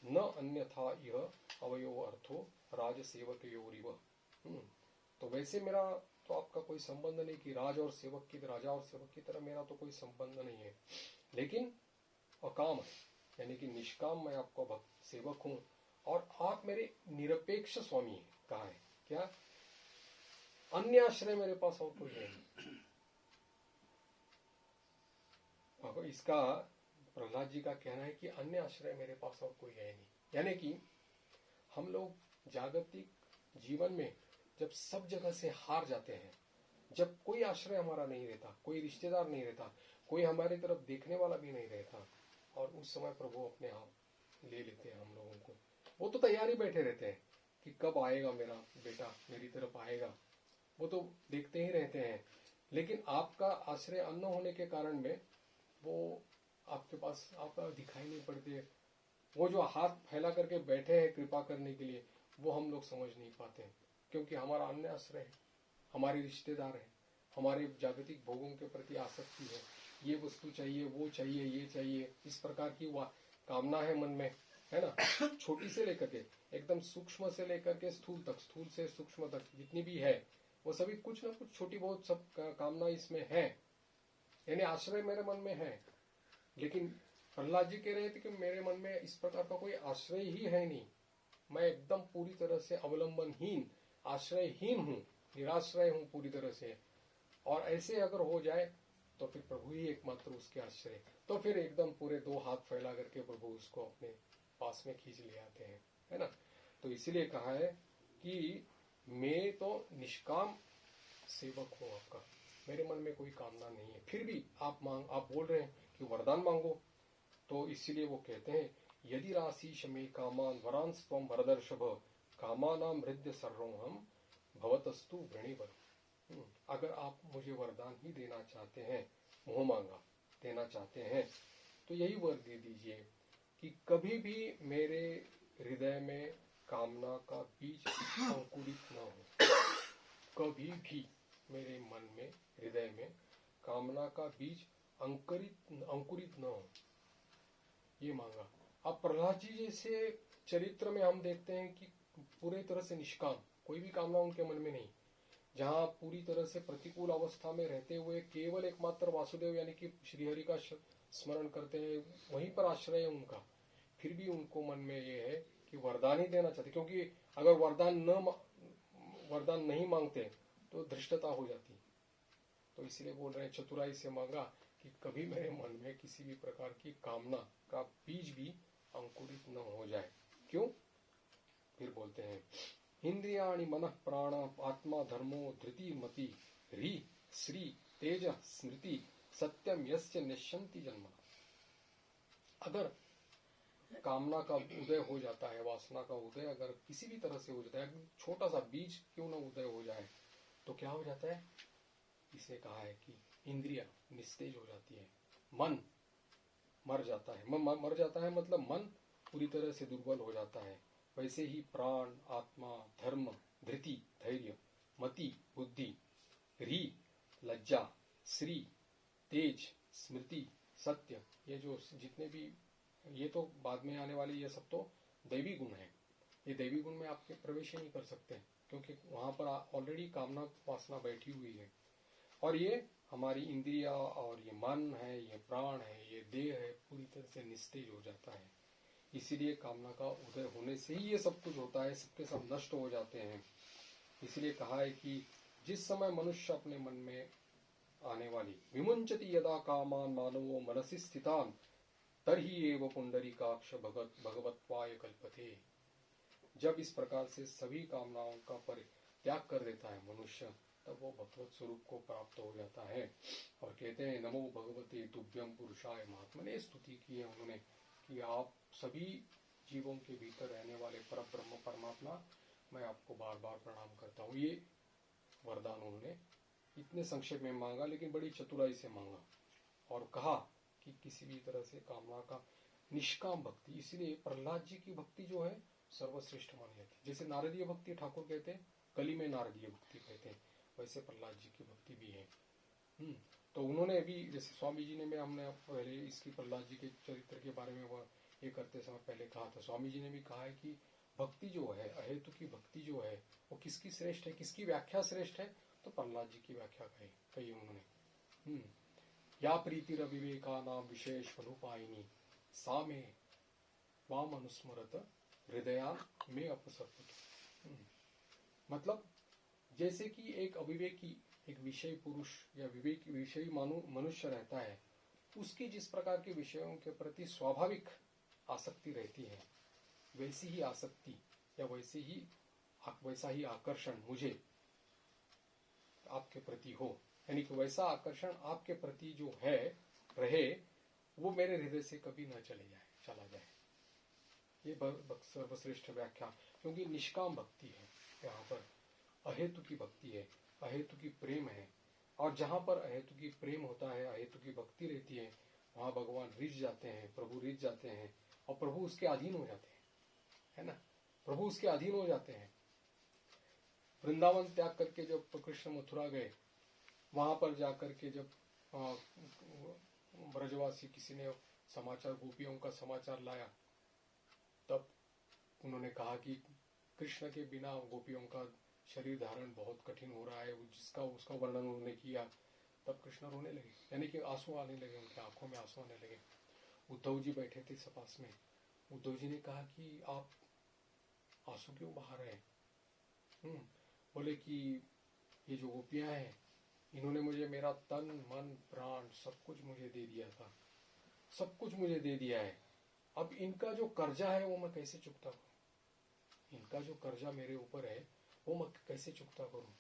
न अन्यथा इह अवयो अर्थो राजसेवकयोरिव। तो वैसे मेरा तो आपका कोई संबंध नहीं कि राजा और सेवक की तरह मेरा तो कोई संबंध नहीं है। लेकिन अकाम है, यानी कि निष्काम मैं आपका भक्त सेवक हूं और आप मेरे निरपेक्ष स्वामी हैं। कहा है क्या? अन्य आश्रय मेरे पास और कोई है नहीं। इसका प्रहलाद जी का कहना है कि अन्य आश्रय मेरे पास और कोई है नहीं। यानी कि हम लोग जागतिक जीवन में जब सब जगह से हार जाते हैं, जब कोई आश्रय हमारा नहीं रहता, कोई रिश्तेदार नहीं रहता, कोई हमारी तरफ देखने वाला भी नहीं रहता, और उस समय प्रभु अपने आप ले लेते हैं हम लोगों को। वो तो तैयार ही बैठे रहते हैं कि कब आएगा मेरा बेटा, मेरी तरफ आएगा, वो तो देखते ही रहते हैं। लेकिन आपका आश्रय अन्न होने के कारण में वो आपके पास आपका दिखाई नहीं पड़ते। वो जो हाथ फैला करके बैठे हैं कृपा करने के लिए, वो हम लोग समझ नहीं पाते। क्योंकि हमारा अन्य आश्रय है, हमारे रिश्तेदार हैं, हमारे जागतिक भोगों के प्रति आसक्ति है, ये वस्तु चाहिए, वो चाहिए, ये चाहिए, इस प्रकार की कामना है मन में, है ना। छोटी से लेकर के एकदम सूक्ष्म से लेकर के स्थूल तक, स्थूल से सूक्ष्म तक जितनी भी है वो सभी कुछ ना कुछ छोटी बहुत सब कामना इसमें है, यानी आश्रय मेरे मन में है। लेकिन प्रहलाद जी कह रहे थे कि मेरे मन में इस प्रकार का कोई आश्रय ही है नहीं, मैं एकदम पूरी तरह से अवलंबनहीन, आश्रयहीन हूँ, निराश्रय हूँ पूरी तरह से। और ऐसे अगर हो जाए तो फिर प्रभु ही एकमात्र उसके आश्रय, तो फिर एकदम पूरे दो हाथ फैला करके प्रभु उसको अपने पास में खींच ले आते हैं, है ना। तो इसीलिए कहा है कि मैं तो निष्काम सेवक हूँ आपका, मेरे मन में कोई कामना नहीं है। फिर भी आप बोल रहे हैं कि वरदान मांगो, तो इसीलिए वो कहते हैं यदि राशि मे कामान वरांस त्वं वरदर्शभ कामानाम हृदय सर्वोहम भवतस्तु वृणीवर। अगर आप मुझे वरदान ही देना चाहते हैं, मोह मांगा देना चाहते हैं, तो यही वर दे दीजिए कि कभी भी मेरे हृदय में कामना का बीज अंकुरित न हो, कभी भी मेरे मन में, हृदय में कामना का बीज अंकुरित न हो, ये मांगा। अब प्रहलाद जी जैसे चरित्र में हम देखते हैं कि पूरे तरह से निष्काम, कोई भी कामना उनके मन में नहीं, जहां पूरी तरह से प्रतिकूल अवस्था में रहते हुए केवल एकमात्र वासुदेव यानी कि श्रीहरि का स्मरण करते हैं, वहीं पर आश्रय है उनका। फिर भी उनको मन में ये है कि वरदान ही देना चाहते, क्योंकि अगर वरदान नहीं मांगते तो धृष्टता हो जाती। तो इसलिए बोल रहे हैं चतुराई से मांगा कि कभी मेरे मन में किसी भी प्रकार की कामना का बीज भी अंकुरित न हो जाए। क्यों? फिर बोलते हैं इंद्रियाणि मनः प्राण आत्मा धर्मो धृति मति ह्री श्री तेज स्मृति सत्यम यस्य निश्चन्ति जन्मना। अगर कामना का उदय हो जाता है, वासना का उदय अगर किसी भी तरह से हो जाता है, छोटा सा बीज क्यों न उदय हो जाए, तो क्या हो जाता है? इसने कहा है कि इंद्रिया निस्तेज हो जाती है, मन मर जाता है। मर जाता है मतलब मन पूरी तरह से दुर्बल हो जाता है। वैसे ही प्राण, आत्मा, धर्म, धृति, धैर्य, मति, बुद्धि, री, लज्जा, श्री, तेज, स्मृति, सत्य, ये जो जितने भी, ये तो बाद में आने वाले, ये सब तो दैवी गुण है। ये दैवी गुण में आपके प्रवेश ही नहीं कर सकते, क्योंकि वहां पर ऑलरेडी कामना वासना बैठी हुई है। और ये हमारी इंद्रिया और ये मन है, ये प्राण है, ये देह है, पूरी तरह से निस्तेज हो जाता है। इसीलिए कामना का उदय होने से ही ये सब कुछ होता है, सबके सब नष्ट हो जाते हैं। इसलिए कहा है कि जिस समय मनुष्य अपने मन में आने वाली विमुंचति यदा कामान मानवो मनसि स्थितान तर्हि एव पुंडरीकाक्ष भगवत्वाय कल्पते। जब इस प्रकार से सभी कामनाओं का परित्याग कर देता है मनुष्य, तब वो भगवत स्वरूप को प्राप्त हो जाता है। और कहते हैं नमो भगवते तुभ्यम पुरुषाय महात्मने, स्तुति की है उन्होंने कि आप सभी जीवों के भीतर रहने वाले पर ब्रह्म परमात्मा, मैं आपको बार बार प्रणाम करता हूँ। ये वरदान उन्होंने इतने संक्षेप में मांगा, लेकिन बड़ी चतुराई से मांगा और कहा कि किसी भी तरह से कामना का निष्काम भक्ति। इसलिए प्रहलाद जी की भक्ति जो है सर्वश्रेष्ठ मानी जाती है। जैसे नारदीय भक्ति ठाकुर कहते हैं, कली में नारदीय भक्ति कहते हैं, वैसे प्रहलाद जी की भक्ति भी है। तो उन्होंने भी, जैसे स्वामी जी ने, में हमने पहले इसकी प्रहलाद जी के चरित्र के बारे में वह ये करते समय पहले कहा था, स्वामी जी ने भी कहा है कि भक्ति जो है, अहेतु की भक्ति जो है, वो किसकी श्रेष्ठ है, किसकी व्याख्या श्रेष्ठ है, तो प्रहलाद जी की व्याख्या कही उन्होंने। या प्रीतिर विवेका नाम विशेष अनुपायिनी सा में वाम अनुस्मरत हृदया में अपसर्पित। मतलब जैसे कि एक अविवेकी, एक विषय पुरुष या विषयी मनुष्य रहता है, उसकी जिस प्रकार के विषयों के प्रति स्वाभाविक आसक्ति रहती है, वैसी ही आसक्ति या वैसा ही आकर्षण मुझे आपके प्रति हो, यानी कि वैसा आकर्षण आपके प्रति जो है रहे, वो मेरे हृदय से कभी न चला जाए। ये सर्वश्रेष्ठ व्याख्या, क्योंकि निष्काम भक्ति है, यहाँ पर अहेतु की भक्ति है, अहेतु की प्रेम है। और जहां पर अहेतु की प्रेम होता है, अहेतु की भक्ति रहती है, वहां भगवान रिझ जाते हैं, प्रभु रिझ जाते हैं और प्रभु उसके अधीन हो जाते हैं, है ना। प्रभु उसके अधीन हो जाते हैं। वृंदावन त्याग करके जब कृष्ण मथुरा गए, वहां पर जाकर के जब ब्रजवासी किसी ने समाचार, गोपियों का समाचार लाया, तब उन्होंने कहा कि कृष्ण के बिना गोपियों का शरीर धारण बहुत कठिन हो रहा है, जिसका उसका वर्णन उन्होंने किया। तब कृष्ण रोने लगे, यानी कि आंसू आने लगे, उनके आंखों में आंसू आने लगे। उद्धव जी बैठे थे पास में। उद्धव जी ने कहा कि आप आंसू क्यों बहा रहे हैं? बोले कि ये जो गोपियां हैं, इन्होंने मुझे मेरा तन मन प्राण सब कुछ मुझे दे दिया था, सब कुछ मुझे दे दिया है। अब इनका जो कर्जा है वो मैं कैसे चुकता करूं? इनका जो कर्जा मेरे ऊपर है वो मैं कैसे चुकता करूं?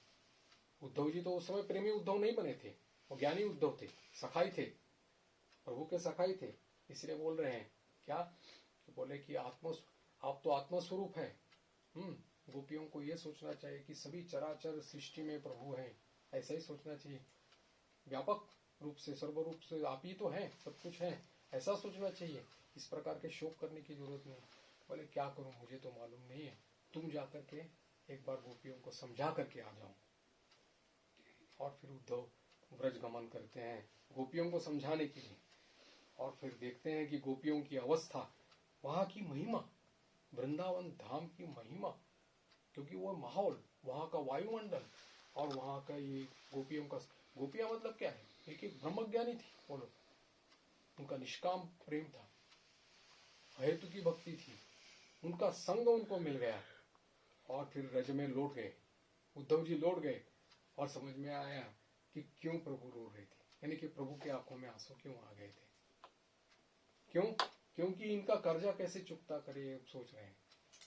उद्धव जी तो उस समय प्रेमी उद्धव नहीं बने थे, वो ज्ञानी उद्धव थे, सखाई थे, प्रभु के सखाई थे। इसलिए बोल रहे हैं क्या, बोले कि आप तो आत्मस्वरूप है। गोपियों को ये सोचना चाहिए कि सभी चराचर सृष्टि में प्रभु हैं, ऐसा ही सोचना चाहिए। व्यापक रूप से, सर्व रूप से आप ही तो हैं, सब कुछ है, ऐसा सोचना चाहिए। इस प्रकार के शोक करने की जरूरत नहीं। बोले क्या करूं, मुझे तो मालूम नहीं है, तुम जाकर के एक बार गोपियों को समझा करके आ जाओ। और फिर उद्धव व्रज गमन करते हैं गोपियों को समझाने के लिए, और फिर देखते हैं कि गोपियों की अवस्था, वहां की महिमा, वृंदावन धाम की महिमा, क्योंकि वो माहौल, वहां का वायुमंडल और वहां का ये गोपियों का, गोपियां मतलब क्या है, एक ब्रह्मज्ञानी थी वो लोग, उनका निष्काम प्रेम था, हेतु की भक्ति थी, उनका संग उनको मिल गया। और फिर रज में लौट गए, उद्धव जी लौट गए, और समझ में आया कि क्यों प्रभु रो रहे थे, यानी कि प्रभु के आंखों में आंसू क्यों आ गए थे। क्यों? क्योंकि इनका कर्जा कैसे चुकता करे, सोच रहे हैं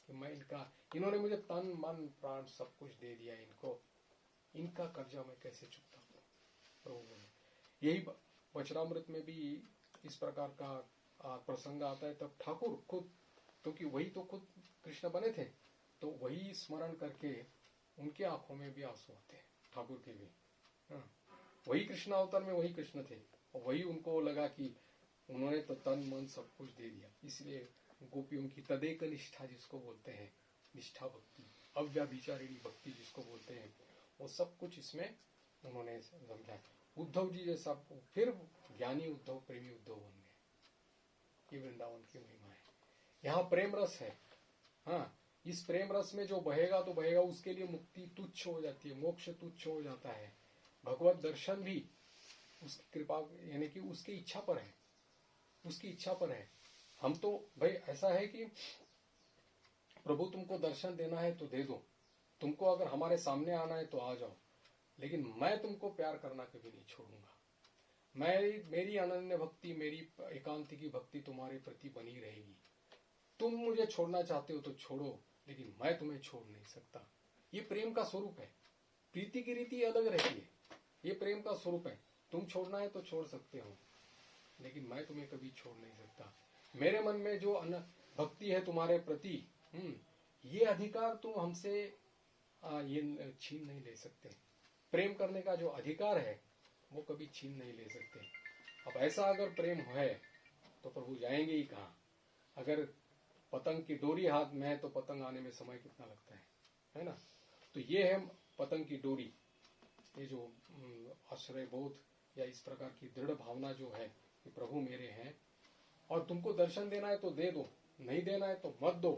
कि मैं इन्होंने मुझे तन मन प्राण सब कुछ दे दिया, इनका कर्जा मैं कैसे चुकता करूं, प्रभु बोले। यही वचनामृत में भी इस प्रकार का प्रसंग आता है। तब ठाकुर खुद, क्योंकि वही तो खुद कृष्ण बने थे, तो वही स्मरण करके उनके आंखों में भी आंसू आते हैं, ठाकुर के भी। वही कृष्ण अवतार में वही कृष्ण थे, और वही उनको लगा कि उन्होंने तो तन मन सब कुछ दे दिया। इसलिए गोपियों की तदेक निष्ठा जिसको बोलते हैं, निष्ठा भक्ति, अव्याभिचारिणी भक्ति जिसको बोलते हैं, वो सब कुछ इसमें उन्होंने समझा। उद्धव जी जैसा फिर ज्ञानी उद्धव, प्रेमी उद्धव बन गए। ये वृंदावन की महिमा है। यहाँ प्रेम रस है। हाँ, इस प्रेम रस में जो बहेगा तो बहेगा, उसके लिए मुक्ति तुच्छ हो जाती है, मोक्ष तुच्छ हो जाता है। भगवत दर्शन भी उसकी कृपा, यानी कि उसकी इच्छा पर है, उसकी इच्छा पर है। हम तो भाई ऐसा है कि प्रभु तुमको दर्शन देना है तो दे दो, तुमको अगर हमारे सामने आना है तो आ जाओ, लेकिन मैं तुमको प्यार करना कभी नहीं छोड़ूंगा। मेरी अनन्य भक्ति, मेरी एकांत की भक्ति तुम्हारे प्रति बनी रहेगी। तुम मुझे छोड़ना चाहते हो तो छोड़ो, लेकिन मैं तुम्हें छोड़ नहीं सकता। ये प्रेम का स्वरूप है। प्रीति की रीति अलग रहती है, ये प्रेम का स्वरूप है। तुम छोड़ना है तो छोड़ सकते हो, लेकिन मैं तुम्हें कभी छोड़ नहीं सकता। मेरे मन में जो भक्ति है तुम्हारे प्रति, ये अधिकार तुम हमसे ये छीन नहीं ले सकते। प्रेम करने का जो अधिकार है वो कभी छीन नहीं ले सकते। अब ऐसा अगर प्रेम है तो प्रभु जाएंगे ही कहाँ? अगर पतंग की डोरी हाथ में है तो पतंग आने में समय कितना लगता है ना? तो ये है पतंग की डोरी, ये जो आश्रय बोध या इस प्रकार की दृढ़ भावना जो है कि प्रभु मेरे हैं, और तुमको दर्शन देना है तो दे दो, नहीं देना है तो मत दो,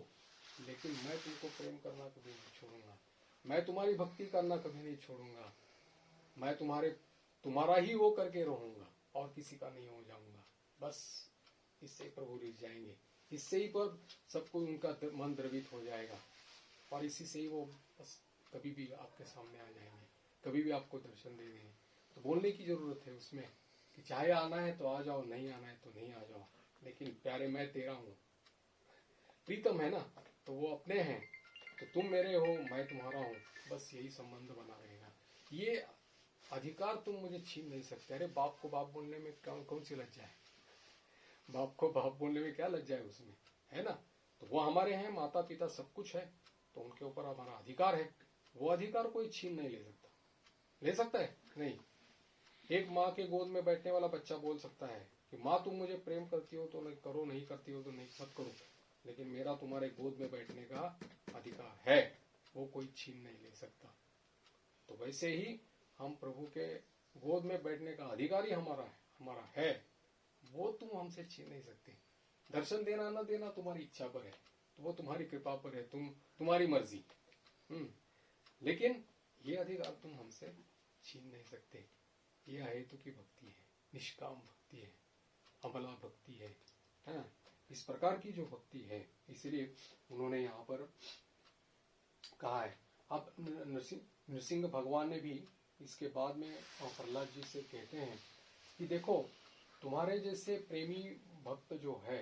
लेकिन मैं तुमको प्रेम करना कभी नहीं छोड़ूंगा, मैं तुम्हारी भक्ति करना कभी नहीं छोड़ूंगा, मैं तुम्हारा ही वो करके रहूंगा और किसी का नहीं हो जाऊंगा। बस इससे प्रभु रिझ जाएंगे, इससे ही पर सबको उनका मन द्रवित हो जाएगा, और इसी से ही वो बस कभी भी आपके सामने आ जाएंगे, कभी भी आपको दर्शन दे देंगे। तो बोलने की जरूरत है उसमें कि चाहे आना है तो आ जाओ, नहीं आना है तो नहीं आ जाओ, लेकिन प्यारे मैं तेरा हूँ, प्रीतम है ना, तो वो अपने हैं, तो तुम मेरे हो, मैं तुम्हारा हूँ, बस यही संबंध बना रहेगा। ये अधिकार तुम मुझे छीन नहीं सकते। अरे बाप को बाप बोलने में कौन सी लज्जा है? बाप को बाप बोलने में क्या लज्जा है उसमें, है ना? तो वो हमारे हैं, माता पिता सब कुछ है, तो उनके ऊपर हमारा अधिकार है। वो अधिकार कोई छीन नहीं ले सकता। ले सकता है? नहीं। एक माँ के गोद में बैठने वाला बच्चा बोल सकता है कि माँ तुम मुझे प्रेम करती हो तो नहीं करो, नहीं करती हो तो नहीं मत करो, लेकिन मेरा तुम्हारे गोद में बैठने का अधिकार है, वो कोई छीन नहीं ले सकता। तो वैसे ही हम प्रभु के गोद में बैठने का अधिकारी हमारा है, वो तुम हमसे छीन नहीं सकते। दर्शन देना न देना तुम्हारी इच्छा पर है, तो वो तुम्हारी कृपा पर है, तुम्हारी मर्जी। लेकिन ये अधिकार तुम हमसे छीन नहीं सकते। ये अहेतु की भक्ति है, निष्काम भक्ति है, अमला भक्ति है, इस प्रकार की जो भक्ति है, इसलिए उन्होंने यहाँ पर कहा है। अब नरसिंह भगवान ने भी इसके बाद में प्रहलाद जी से कहते हैं कि देखो, तुम्हारे जैसे प्रेमी भक्त जो है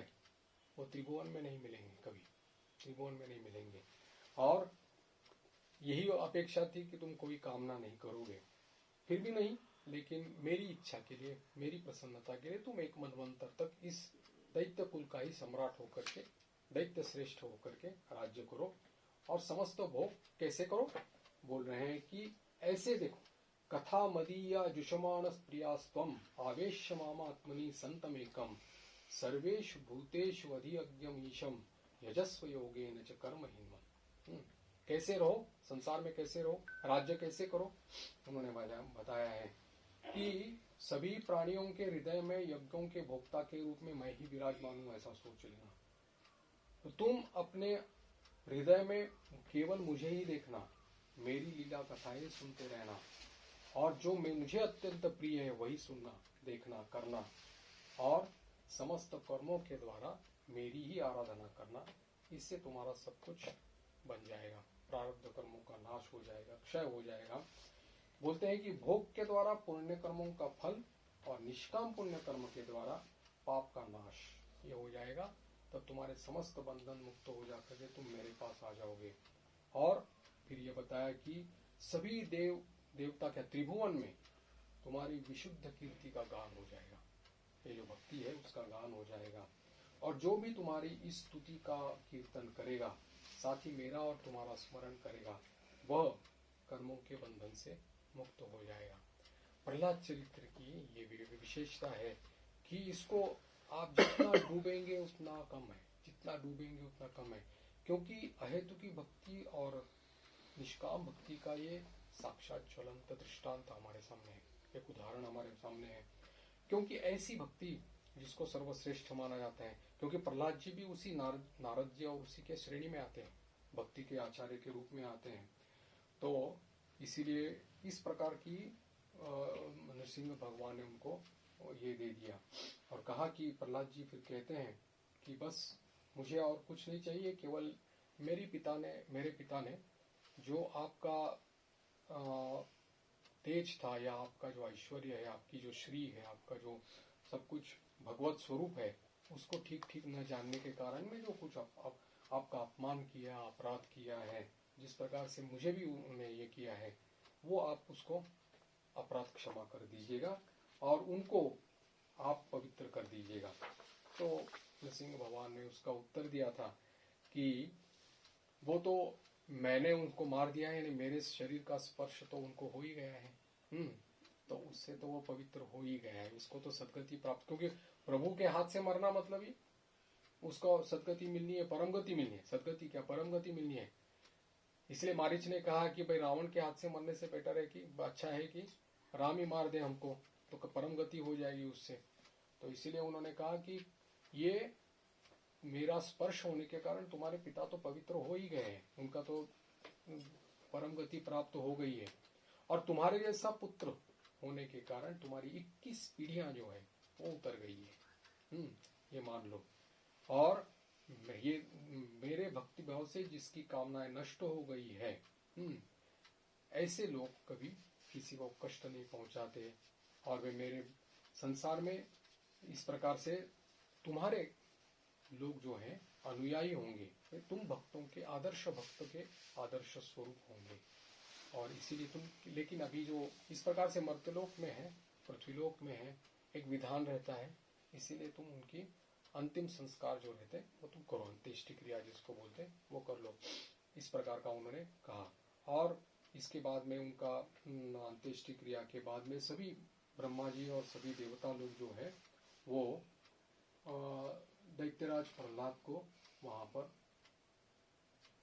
वो त्रिभुवन में नहीं मिलेंगे, कभी त्रिभुवन में नहीं मिलेंगे। और यही अपेक्षा थी कि तुम कोई कामना नहीं करोगे, फिर भी नहीं, लेकिन मेरी इच्छा के लिए, मेरी प्रसन्नता के लिए तुम एक मनवंतर तक इस दैत्य कुल का ही सम्राट होकर के, दैत्य श्रेष्ठ होकर के राज्य करो। और समस्त भोग कैसे करो? बोल रहे हैं कि ऐसे देखो, कथा मदीया जुषमान प्रियास्त्वम आवेश्य मामात्मनि संतमेकम सर्वेषु भूतेषु अधियज्ञम ईशम यजस्व योगेन च कर्महीनम। कैसे रहो संसार में, कैसे रहो, राज्य कैसे करो? उन्होंने बताया है कि सभी प्राणियों के हृदय में यज्ञों के भोक्ता के रूप में मैं ही विराजमान हूं, ऐसा सोच लेना। तो तुम अपने हृदय में केवल मुझे ही देखना, मेरी लीला कथाएं सुनते रहना, और जो मुझे अत्यंत प्रिय है वही सुनना, देखना, करना, और समस्त कर्मों के द्वारा मेरी ही आराधना करना। इससे तुम्हारा सब कुछ बन जाएगा, प्रारब्ध कर्मों का नाश हो जाएगा, क्षय हो जाएगा। बोलते हैं कि भोग के द्वारा पुण्य कर्मों का फल और निष्काम पुण्य कर्म के द्वारा पाप का नाश ये हो जाएगा। तब तुम्हारे समस्त बंधन मुक्त हो जाकर के तुम मेरे पास आ जाओगे। और फिर ये बताया कि सभी देवता के त्रिभुवन में तुम्हारी विशुद्ध कीर्ति का गान हो जाएगा। ये जो भक्ति है उसका गान हो जाएगा। और जो भी तुम्हारी इस स्तुति का कीर्तन करेगा, साथ ही मेरा और तुम्हारा स्मरण करेगा, वह कर्मों के बंधन से मुक्त हो जाएगा। प्रहलाद चरित्र की ये विशेषता है कि इसको आप जितना डूबेंगे उतना कम है, जितना डूबेंगे उतना कम है, क्योंकि अहेतु की भक्ति और निष्काम भक्ति का ये साक्षात ज्वलंत दृष्टांत हमारे सामने है, एक उदाहरण हमारे सामने है। क्योंकि ऐसी भक्ति जिसको सर्वश्रेष्ठ माना जाता है, क्योंकि प्रहलाद जी भी उसी नारद जी और उसी के श्रेणी में आते हैं, भक्ति के आचार्य के रूप में आते हैं। तो इसीलिए इस प्रकार की नरसिंह भगवान ने उनको ये दे दिया और कहा कि प्रहलाद जी फिर कहते हैं कि बस मुझे और कुछ नहीं चाहिए, केवल मेरे पिता ने जो आपका तेज था, या आपका जो ऐश्वर्य है, आपकी जो श्री है, आपका जो सब कुछ भगवत स्वरूप है, उसको ठीक ठीक न जानने के कारण में जो कुछ आपका अपमान किया, अपराध किया है, जिस प्रकार से मुझे भी उन्होंने ये किया है, वो आप उसको अपराध क्षमा कर दीजिएगा और उनको आप पवित्र कर दीजिएगा। तो नरसिंह भगवान ने उसका उत्तर दिया था कि वो तो मैंने उनको मार दिया है, यानी मेरे शरीर का स्पर्श तो उनको हो ही गया है, तो उससे तो वो पवित्र हो ही गया है, उसको तो सदगति प्राप्त, क्योंकि प्रभु के हाथ से मरना मतलब ही उसको सदगति मिलनी है, परम गति मिलनी है, सदगति क्या परम गति मिलनी है। इसलिए मारीच ने कहा कि भाई रावण के हाथ से मरने से बेटर है कि अच्छा है कि राम ही मार दे हमको, तो परम गति हो जाएगी उससे। तो इसीलिए उन्होंने कहा कि ये मेरा स्पर्श होने के कारण तुम्हारे पिता तो पवित्र हो ही गए हैं, उनका तो परम गति प्राप्त हो गई है, और तुम्हारे जैसा पुत्र होने के कारण तुम्हारी 21 पीढ़ियां जो है वो उतर गई है, ये मान लो। और ये मेरे भक्ति भाव से जिसकी कामनाएं नष्ट हो गई है, ऐसे लोग कभी किसी को कष्ट नहीं पहुंचाते, और वे मेरे संसार में इस प्रकार से तुम्हारे लोग जो हैं अनुयायी होंगे, तुम भक्तों के आदर्श भक्त के आदर्श स्वरूप होंगे। और इसीलिए तुम, लेकिन अभी जो इस प्रकार से मर्त्यलोक में है, पृथ्वीलोक में है, एक विधान रहता है, इसीलिए तुम उनकी अंतिम संस्कार जो रहते हैं वो तुम करो, अंत्येष्टि क्रिया जिसको बोलते हैं वो कर लो, इस प्रकार का उन्होंने कहा। और इसके बाद में उनका अंत्येष्टि क्रिया के बाद में सभी ब्रह्मा जी और सभी देवता लोग जो है वो दैत्यराज प्रहलाद को वहां पर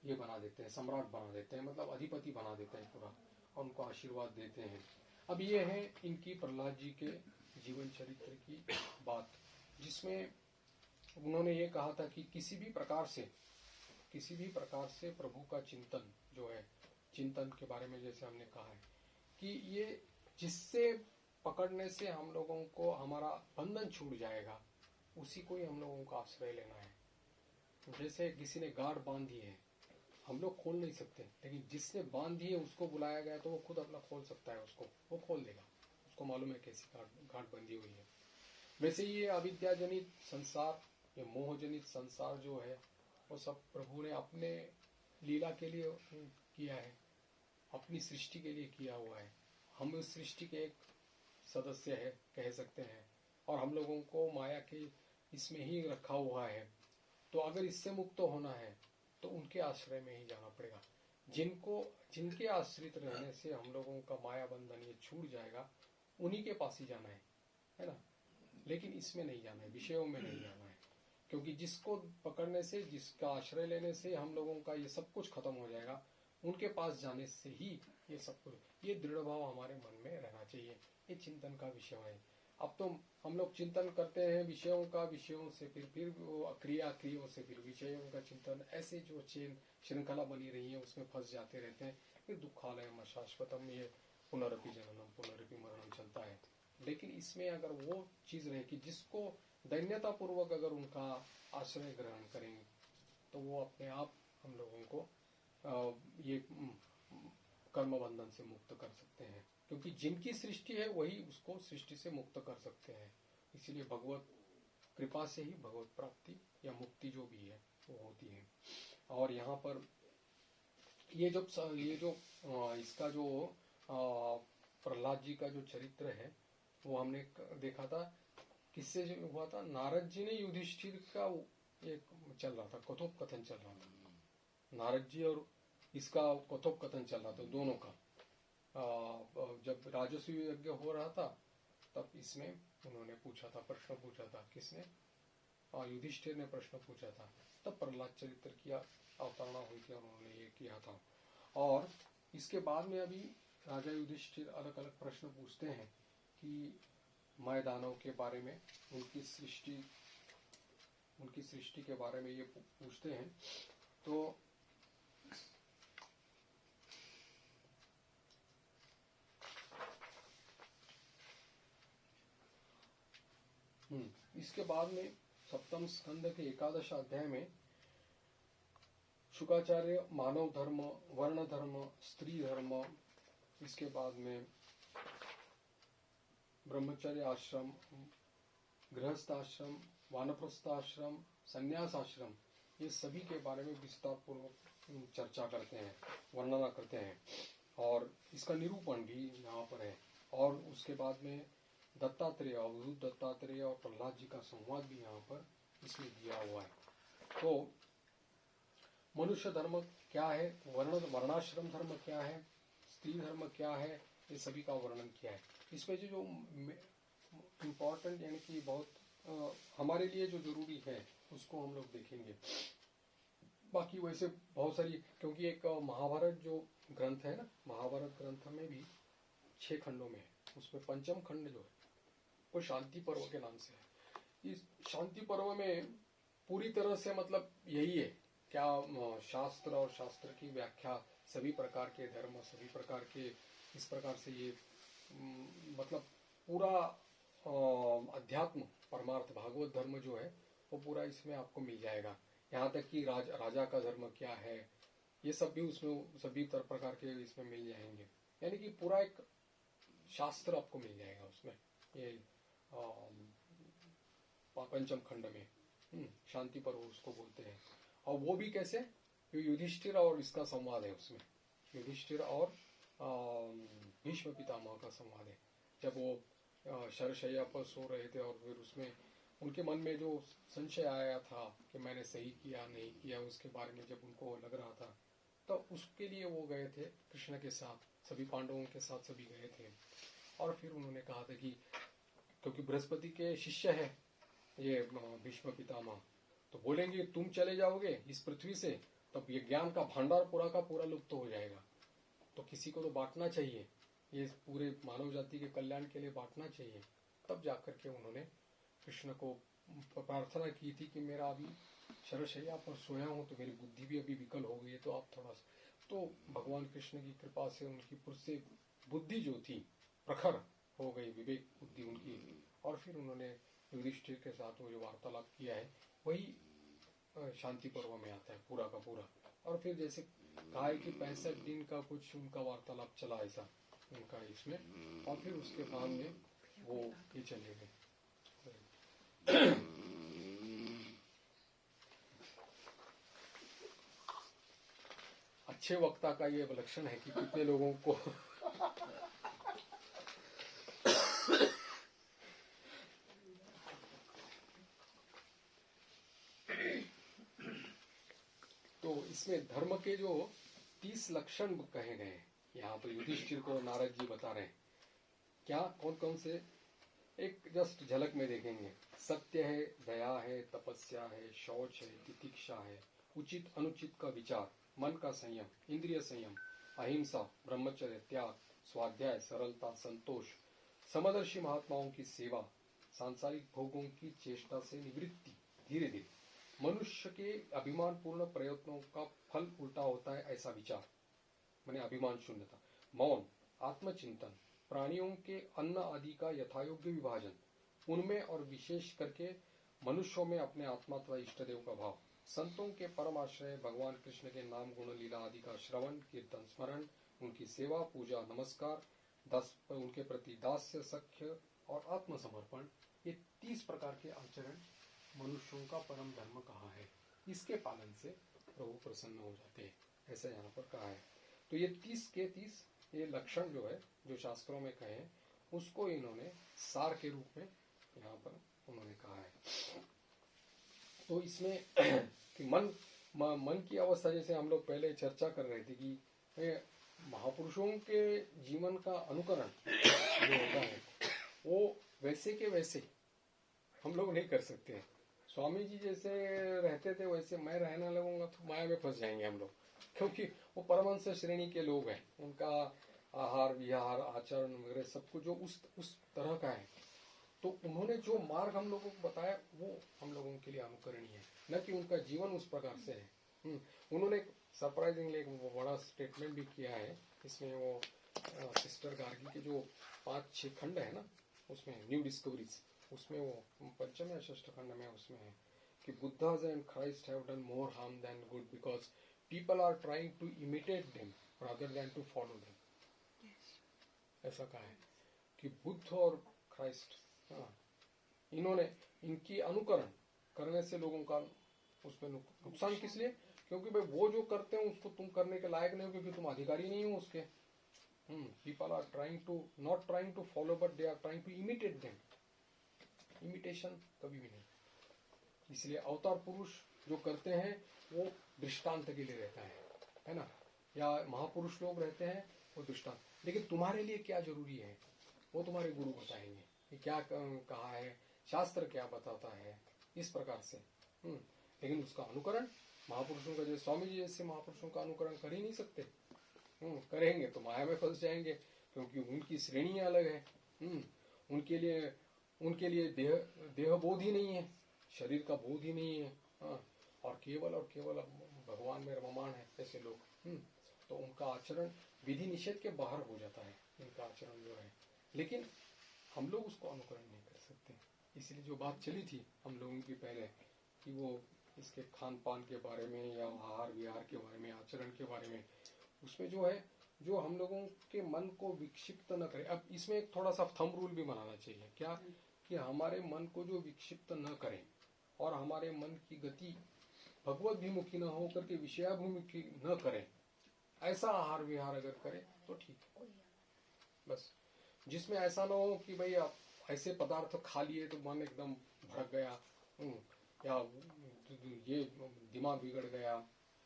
ये बना देते हैं, सम्राट बना देते हैं, मतलब अधिपति बना देते हैं पूरा। और उनको आशीर्वाद देते हैं। अब ये है इनकी प्रहलाद जी के जीवन चरित्र की बात, जिसमें उन्होंने ये कहा था कि किसी भी प्रकार से प्रभु का चिंतन जो है, चिंतन के बारे में जैसे हमने कहा है कि ये जिससे पकड़ने से हम लोगों को हमारा बंधन छूट जाएगा, उसी को ही हम लोगों को आश्रय लेना है। जैसे किसी ने गांठ बांधी है, हम लोग खोल नहीं सकते, लेकिन जिसने बांधी है उसको बुलाया गया तो वो खुद अपना खोल सकता है, उसको वो खोल देगा, उसको मालूम है कैसी गांठ बंधी हुई है। वैसे ये अविद्याजनित संसार, ये मोहजनित संसार जो है, वो सब प्रभु ने अपने लीला के लिए किया है, अपनी सृष्टि के लिए किया हुआ है। हम इस सृष्टि के एक सदस्य है कह सकते हैं, और हम लोगों को माया के इसमें ही रखा हुआ है। तो अगर इससे मुक्त होना है तो उनके आश्रय में ही जाना पड़ेगा। जिनके आश्रित रहने से हम लोगों का माया बंधन ये छूट जाएगा, उन्हीं के पास ही जाना है ना। लेकिन इसमें नहीं जाना है, विषयों में नहीं जाना है, क्योंकि जिसको पकड़ने से, जिसका आश्रय लेने से हम लोगों का ये सब कुछ खत्म हो जाएगा, उनके पास जाने से ही ये सब कुछ, ये दृढ़ भाव हमारे मन में रहना चाहिए। ये चिंतन का विषय है। अब तो हम लोग चिंतन करते हैं विषयों का, विषयों से फिर क्रियाओं से फिर विषयों का चिंतन, ऐसे जो चेन श्रृंखला बनी रही है उसमें फंस जाते रहते हैं। फिर दुखालयम अशाश्वतम, ये पुनरपि जननम पुनरपि मरणम चलता है। लेकिन इसमें अगर वो चीज रहे कि जिसको दैन्यता पूर्वक अगर उनका आश्रय ग्रहण करेंगे, तो वो अपने आप हम लोगों को ये कर्म बंधन से मुक्त कर सकते हैं, क्योंकि जिनकी सृष्टि है वही उसको सृष्टि से मुक्त कर सकते हैं। इसीलिए भगवत कृपा से ही भगवत प्राप्ति या मुक्ति जो भी है वो होती है। और यहाँ पर ये जो इसका जो प्रहलाद जी का जो चरित्र है वो हमने देखा था, किससे हुआ था, नारद जी ने युधिष्ठिर का एक चल रहा था, कथोपकथन चल रहा था, नारद जी और इसका कथोपकथन चल रहा था दोनों का। जब राजस्व यज्ञ हो रहा था तब इसमें उन्होंने पूछा था, प्रश्न पूछा था, किसने, युधिष्ठिर ने प्रश्न पूछा था, तब प्रहलाद चरित्र की अवतारणा हुई थी और उन्होंने ये किया था। और इसके बाद में अभी राजा युधिष्ठिर अलग अलग प्रश्न पूछते हैं कि माय दानव के बारे में, उनकी सृष्टि के बारे में ये पूछते हैं। तो इसके बाद में सप्तम स्कंद के 11 अध्याय में शुकाचार्य मानव धर्म, वर्ण धर्म, स्त्री धर्म, इसके बाद में ब्रह्मचर्य आश्रम, गृहस्थ आश्रम, वानप्रस्थ आश्रम, संन्यास आश्रम, ये सभी के बारे में विस्तार पूर्वक चर्चा करते हैं, वर्णना करते हैं, और इसका निरूपण भी यहाँ पर है। और उसके बाद में दत्तात्रेय, अवधूत दत्तात्रेय और प्रहलाद जी का संवाद भी यहाँ पर इसमें दिया हुआ है। तो मनुष्य धर्म क्या है, वर्णाश्रम धर्म क्या है, स्त्री धर्म क्या है, ये सभी का वर्णन किया है। इसमें जो इम्पोर्टेंट यानी कि बहुत हमारे लिए जो जरूरी है उसको हम लोग देखेंगे। बाकी वैसे बहुत सारी, क्योंकि एक महाभारत जो ग्रंथ है ना, महाभारत ग्रंथ में भी 6 खंडों में है, उसमें पंचम खंड जो है वो शांति पर्व के नाम से है। इस शांति पर्व में पूरी तरह से मतलब यही है क्या, शास्त्र और शास्त्र की व्याख्या, सभी प्रकार के धर्म, सभी प्रकार के इस प्रकार से ये मतलब पूरा अध्यात्म परमार्थ भागवत धर्म जो है वो पूरा इसमें आपको मिल जाएगा। यहाँ तक कि राजा का धर्म क्या है, ये सब भी उसमें सभी प्रकार के इसमें मिल जाएंगे। यानी कि पूरा एक शास्त्र आपको मिल जाएगा उसमें, ये पंचम खंड में शांति पर्व उसको बोलते हैं। और वो भी कैसे, युधिष्ठिर और इसका संवाद है उसमें, युधिष्ठिर और भीष्म पितामह का संवाद है। जब वो शरशैया पर सो रहे थे और फिर उसमें उनके मन में जो संशय आया था कि मैंने सही किया नहीं किया, उसके बारे में जब उनको लग रहा था, तो उसके लिए वो गए थे कृष्ण के साथ, सभी पांडवों के साथ सभी गए थे। और फिर उन्होंने कहा था कि क्योंकि बृहस्पति के शिष्य है ये भीष्म पितामह, तो बोलेंगे तुम चले जाओगे इस पृथ्वी से, तब ये ज्ञान का भंडार पूरा का पूरा लुप्त हो जाएगा। तो किसी को तो बांटना चाहिए, ये पूरे मानव जाति के कल्याण के लिए बांटना चाहिए। तब जाकर के उन्होंने कृष्ण को प्रार्थना की थी कि मेरा अभी शरशैया पर सोया हूं तो मेरी बुद्धि भी अभी विकल हो गई है, तो आप थोड़ा सा, तो भगवान कृष्ण की कृपा से उनकी पुर से बुद्धि जो थी प्रखर हो गई, विवेक बुद्धि उनकी, और फिर उन्होंने युधिष्ठिर के साथ वो जो वार्तालाप किया है वही शांति पर्व में आता है पूरा का पूरा। और फिर जैसे कहा है कि 65 दिन का कुछ उनका वार्तालाप चला ऐसा उनका इसमें, और फिर उसके बाद में वो ये चले गए। अच्छे वक्ता का ये लक्षण है कि कितने लोगों को तो इसमें धर्म के जो 30 लक्षण कहे गए हैं यहाँ पर युधिष्ठिर को नारद जी बता रहे हैं। क्या कौन कौन से, एक जस्ट झलक में देखेंगे। सत्य है, दया है, तपस्या है, शौच है, तितिक्षा है, उचित अनुचित का विचार, मन का संयम, इंद्रिय संयम, अहिंसा, ब्रह्मचर्य, त्याग, स्वाध्याय, सरलता, संतोष, समदर्शी महात्माओं की सेवा, सांसारिक भोगों की चेष्टा से निवृत्ति, धीरे धीरे मनुष्य के अभिमान पूर्ण प्रयत्नों का फल उल्टा होता है ऐसा विचार, माने अभिमान शून्यता, मौन, आत्मचिंतन, प्राणियों के अन्न आदि का यथायोग्य विभाजन, उनमें और विशेष करके मनुष्यों में अपने आत्मा तथा इष्ट देव का भाव, संतों के परम आश्रय भगवान कृष्ण के नाम गुण लीला आदि का श्रवण कीर्तन स्मरण, उनकी सेवा पूजा नमस्कार, उनके प्रति दास्य सख्य और आत्मसमर्पण, ये 30 प्रकार के आचरण मनुष्यों का परम धर्म कहा है। इसके पालन से प्रभु प्रसन्न हो जाते हैं, ऐसा यहाँ पर कहा है। तो ये 30 के 30 ये लक्षण जो है, जो शास्त्रों में कहे, उसको इन्होंने सार के रूप में यहाँ पर उन्होंने कहा है। तो इसमें कि मन की अवस्था, जैसे हम लोग पहले चर्चा कर रहे थे कि महापुरुषों के जीवन का अनुकरण जो होता है वो वैसे के वैसे हम लोग नहीं कर सकते हैं। स्वामी जी जैसे रहते थे वैसे मैं रहने लगूंगा तो माया में फंस जाएंगे हम लोग, क्योंकि वो परमहंस श्रेणी के लोग हैं, उनका आहार विहार आचरण वगैरह सब कुछ जो उस तरह का है। तो उन्होंने जो मार्ग हम लोगों को बताया वो हम लोगों के लिए अनुकरणीय है, न कि उनका जीवन उस प्रकार से है। उन्होंने सरप्राइजिंगली एक बड़ा स्टेटमेंट भी किया है इसमें, वो सिस्टर गार्गी के जो 5-6 खंड है ना, उसमें न्यू डिस्कवरीज, उसमें वो पंचम या षष्ठ खंड में उसमें है कि Buddhas and Christ have done more harm than good because people are trying to imitate them rather than to follow them. ऐसा कहा है कि बुद्ध और क्राइस्ट, इन्होंने इनकी अनुकरण करने से लोगों का उसमें नुकसान किस लिए, क्योंकि भाई वो जो करते हैं उसको तुम करने के लायक नहीं हो, क्योंकि तुम अधिकारी नहीं हो उसके। People are trying to not trying to follow but they are trying to imitate them. Imitation कभी भी नहीं। इसलिए अवतार पुरुष जो करते हैं वो दृष्टांत के लिए रहता है ना, या महापुरुष लोग रहते हैं वो दृष्टांत। लेकिन तुम्हारे लिए क्या जरूरी है वो तुम्हारे गुरु बताएंगे कि क्या कहा है, शास्त्र क्या बताता है, इस प्रकार से। लेकिन उसका अनुकरण महापुरुषों का, जैसे स्वामी जी जैसे महापुरुषों का अनुकरण कर ही नहीं सकते। करेंगे तो माया में फंस जाएंगे, क्योंकि उनकी श्रेणियां अलग है। उनके लिए देह बोध ही नहीं है, शरीर का बोध ही नहीं है। और केवल भगवान में रममाण है ऐसे लोग। तो उनका आचरण विधि निषेध के बाहर हो जाता है, इनका आचरण जो है। लेकिन हम लोग उसको अनुकरण नहीं कर सकते। इसलिए जो बात चली थी हम लोगों की पहले कि वो इसके खान पान के बारे में या आहार विहार के बारे में, आचरण के बारे में, उसमें जो है जो हम लोगों के मन को विक्षिप्त न करे। अब इसमें एक थोड़ा सा थंब रूल भी बनाना चाहिए, क्या कि हमारे मन को जो विक्षिप्त न करें और हमारे मन की गति भगवद्भिमुखी न हो करके विषयाभिमुखी न करें, ऐसा आहार विहार अगर करें तो ठीक है। बस जिसमें ऐसा ना हो कि भाई आप ऐसे पदार्थ खा लिए तो मन एकदम भड़क गया, या ये दिमाग बिगड़ गया,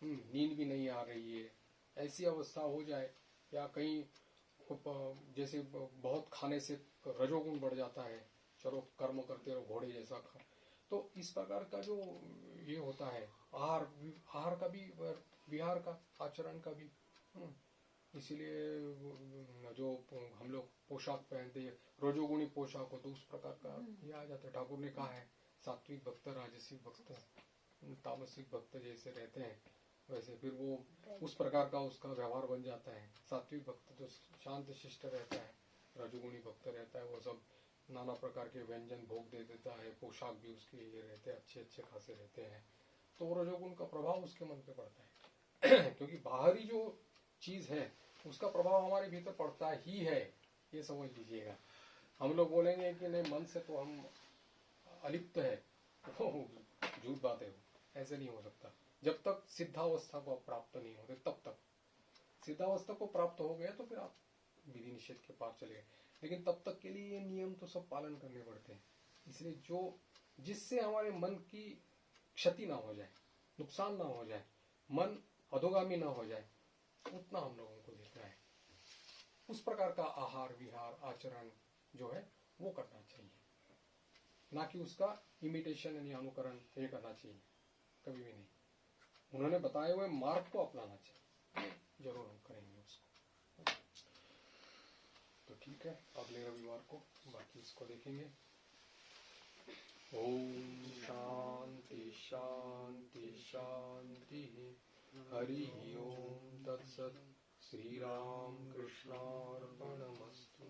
नींद भी नहीं आ रही है, ऐसी अवस्था हो जाए, या कहीं जैसे बहुत खाने से रजोगुण बढ़ जाता है, चलो कर्म करते रहो घोड़े जैसा खा, तो इस प्रकार का जो ये होता है आहार का भी, विहार का, आचरण का भी, इसीलिए जो हम लोग पोशाक पहनते हैं रजोगुणी पोशाक हो तो उस प्रकार का ये आ जाता है। ठाकुर ने कहा है सात्विक भक्त, राजसिक भक्त, तामसिक भक्त जैसे रहते हैं वैसे फिर वो उस प्रकार का उसका व्यवहार बन जाता है। सात्विक भक्त जो शांत शिष्ट रहता है, रजोगुणी भक्त रहता है वो सब नाना प्रकार के व्यंजन भोग दे देता है, पोशाक भी उसके ये रहते हैं अच्छे अच्छे खासे रहते हैं, तो वो रजोगुण का प्रभाव उसके मन पे पड़ता है क्योंकि बाहरी जो चीज है उसका प्रभाव हमारे भीतर पड़ता ही है, ये समझ लीजिएगा। हम लोग बोलेंगे कि नहीं मन से तो हम अलिप्त है, झूठ बात है, वो ऐसे नहीं हो सकता। जब तक सिद्धावस्था को प्राप्त नहीं होते तब तक, सिद्धावस्था को प्राप्त हो गया तो फिर आप विधि निषेध के पार चले गए, लेकिन तब तक के लिए ये नियम तो सब पालन करने पड़ते हैं। इसलिए जो जिससे हमारे मन की क्षति ना हो जाए, नुकसान ना हो जाए, मन अधोगामी ना हो जाए, उतना हम लोगों को देखना है। उस प्रकार का आहार विहार आचरण जो है वो करना चाहिए, ना कि उसका इमिटेशन यानी अनुकरण ये करना चाहिए, कभी भी नहीं। उन्होंने बताए हुए मार्ग को अपनाना चाहिए, जरूर हम करेंगे उसको। तो ठीक है, अगले रविवार को बाकी इसको देखेंगे। ओम शांति शांति शांति। हरि ओम तत्सत। श्री राम कृष्णार्पणमस्तु।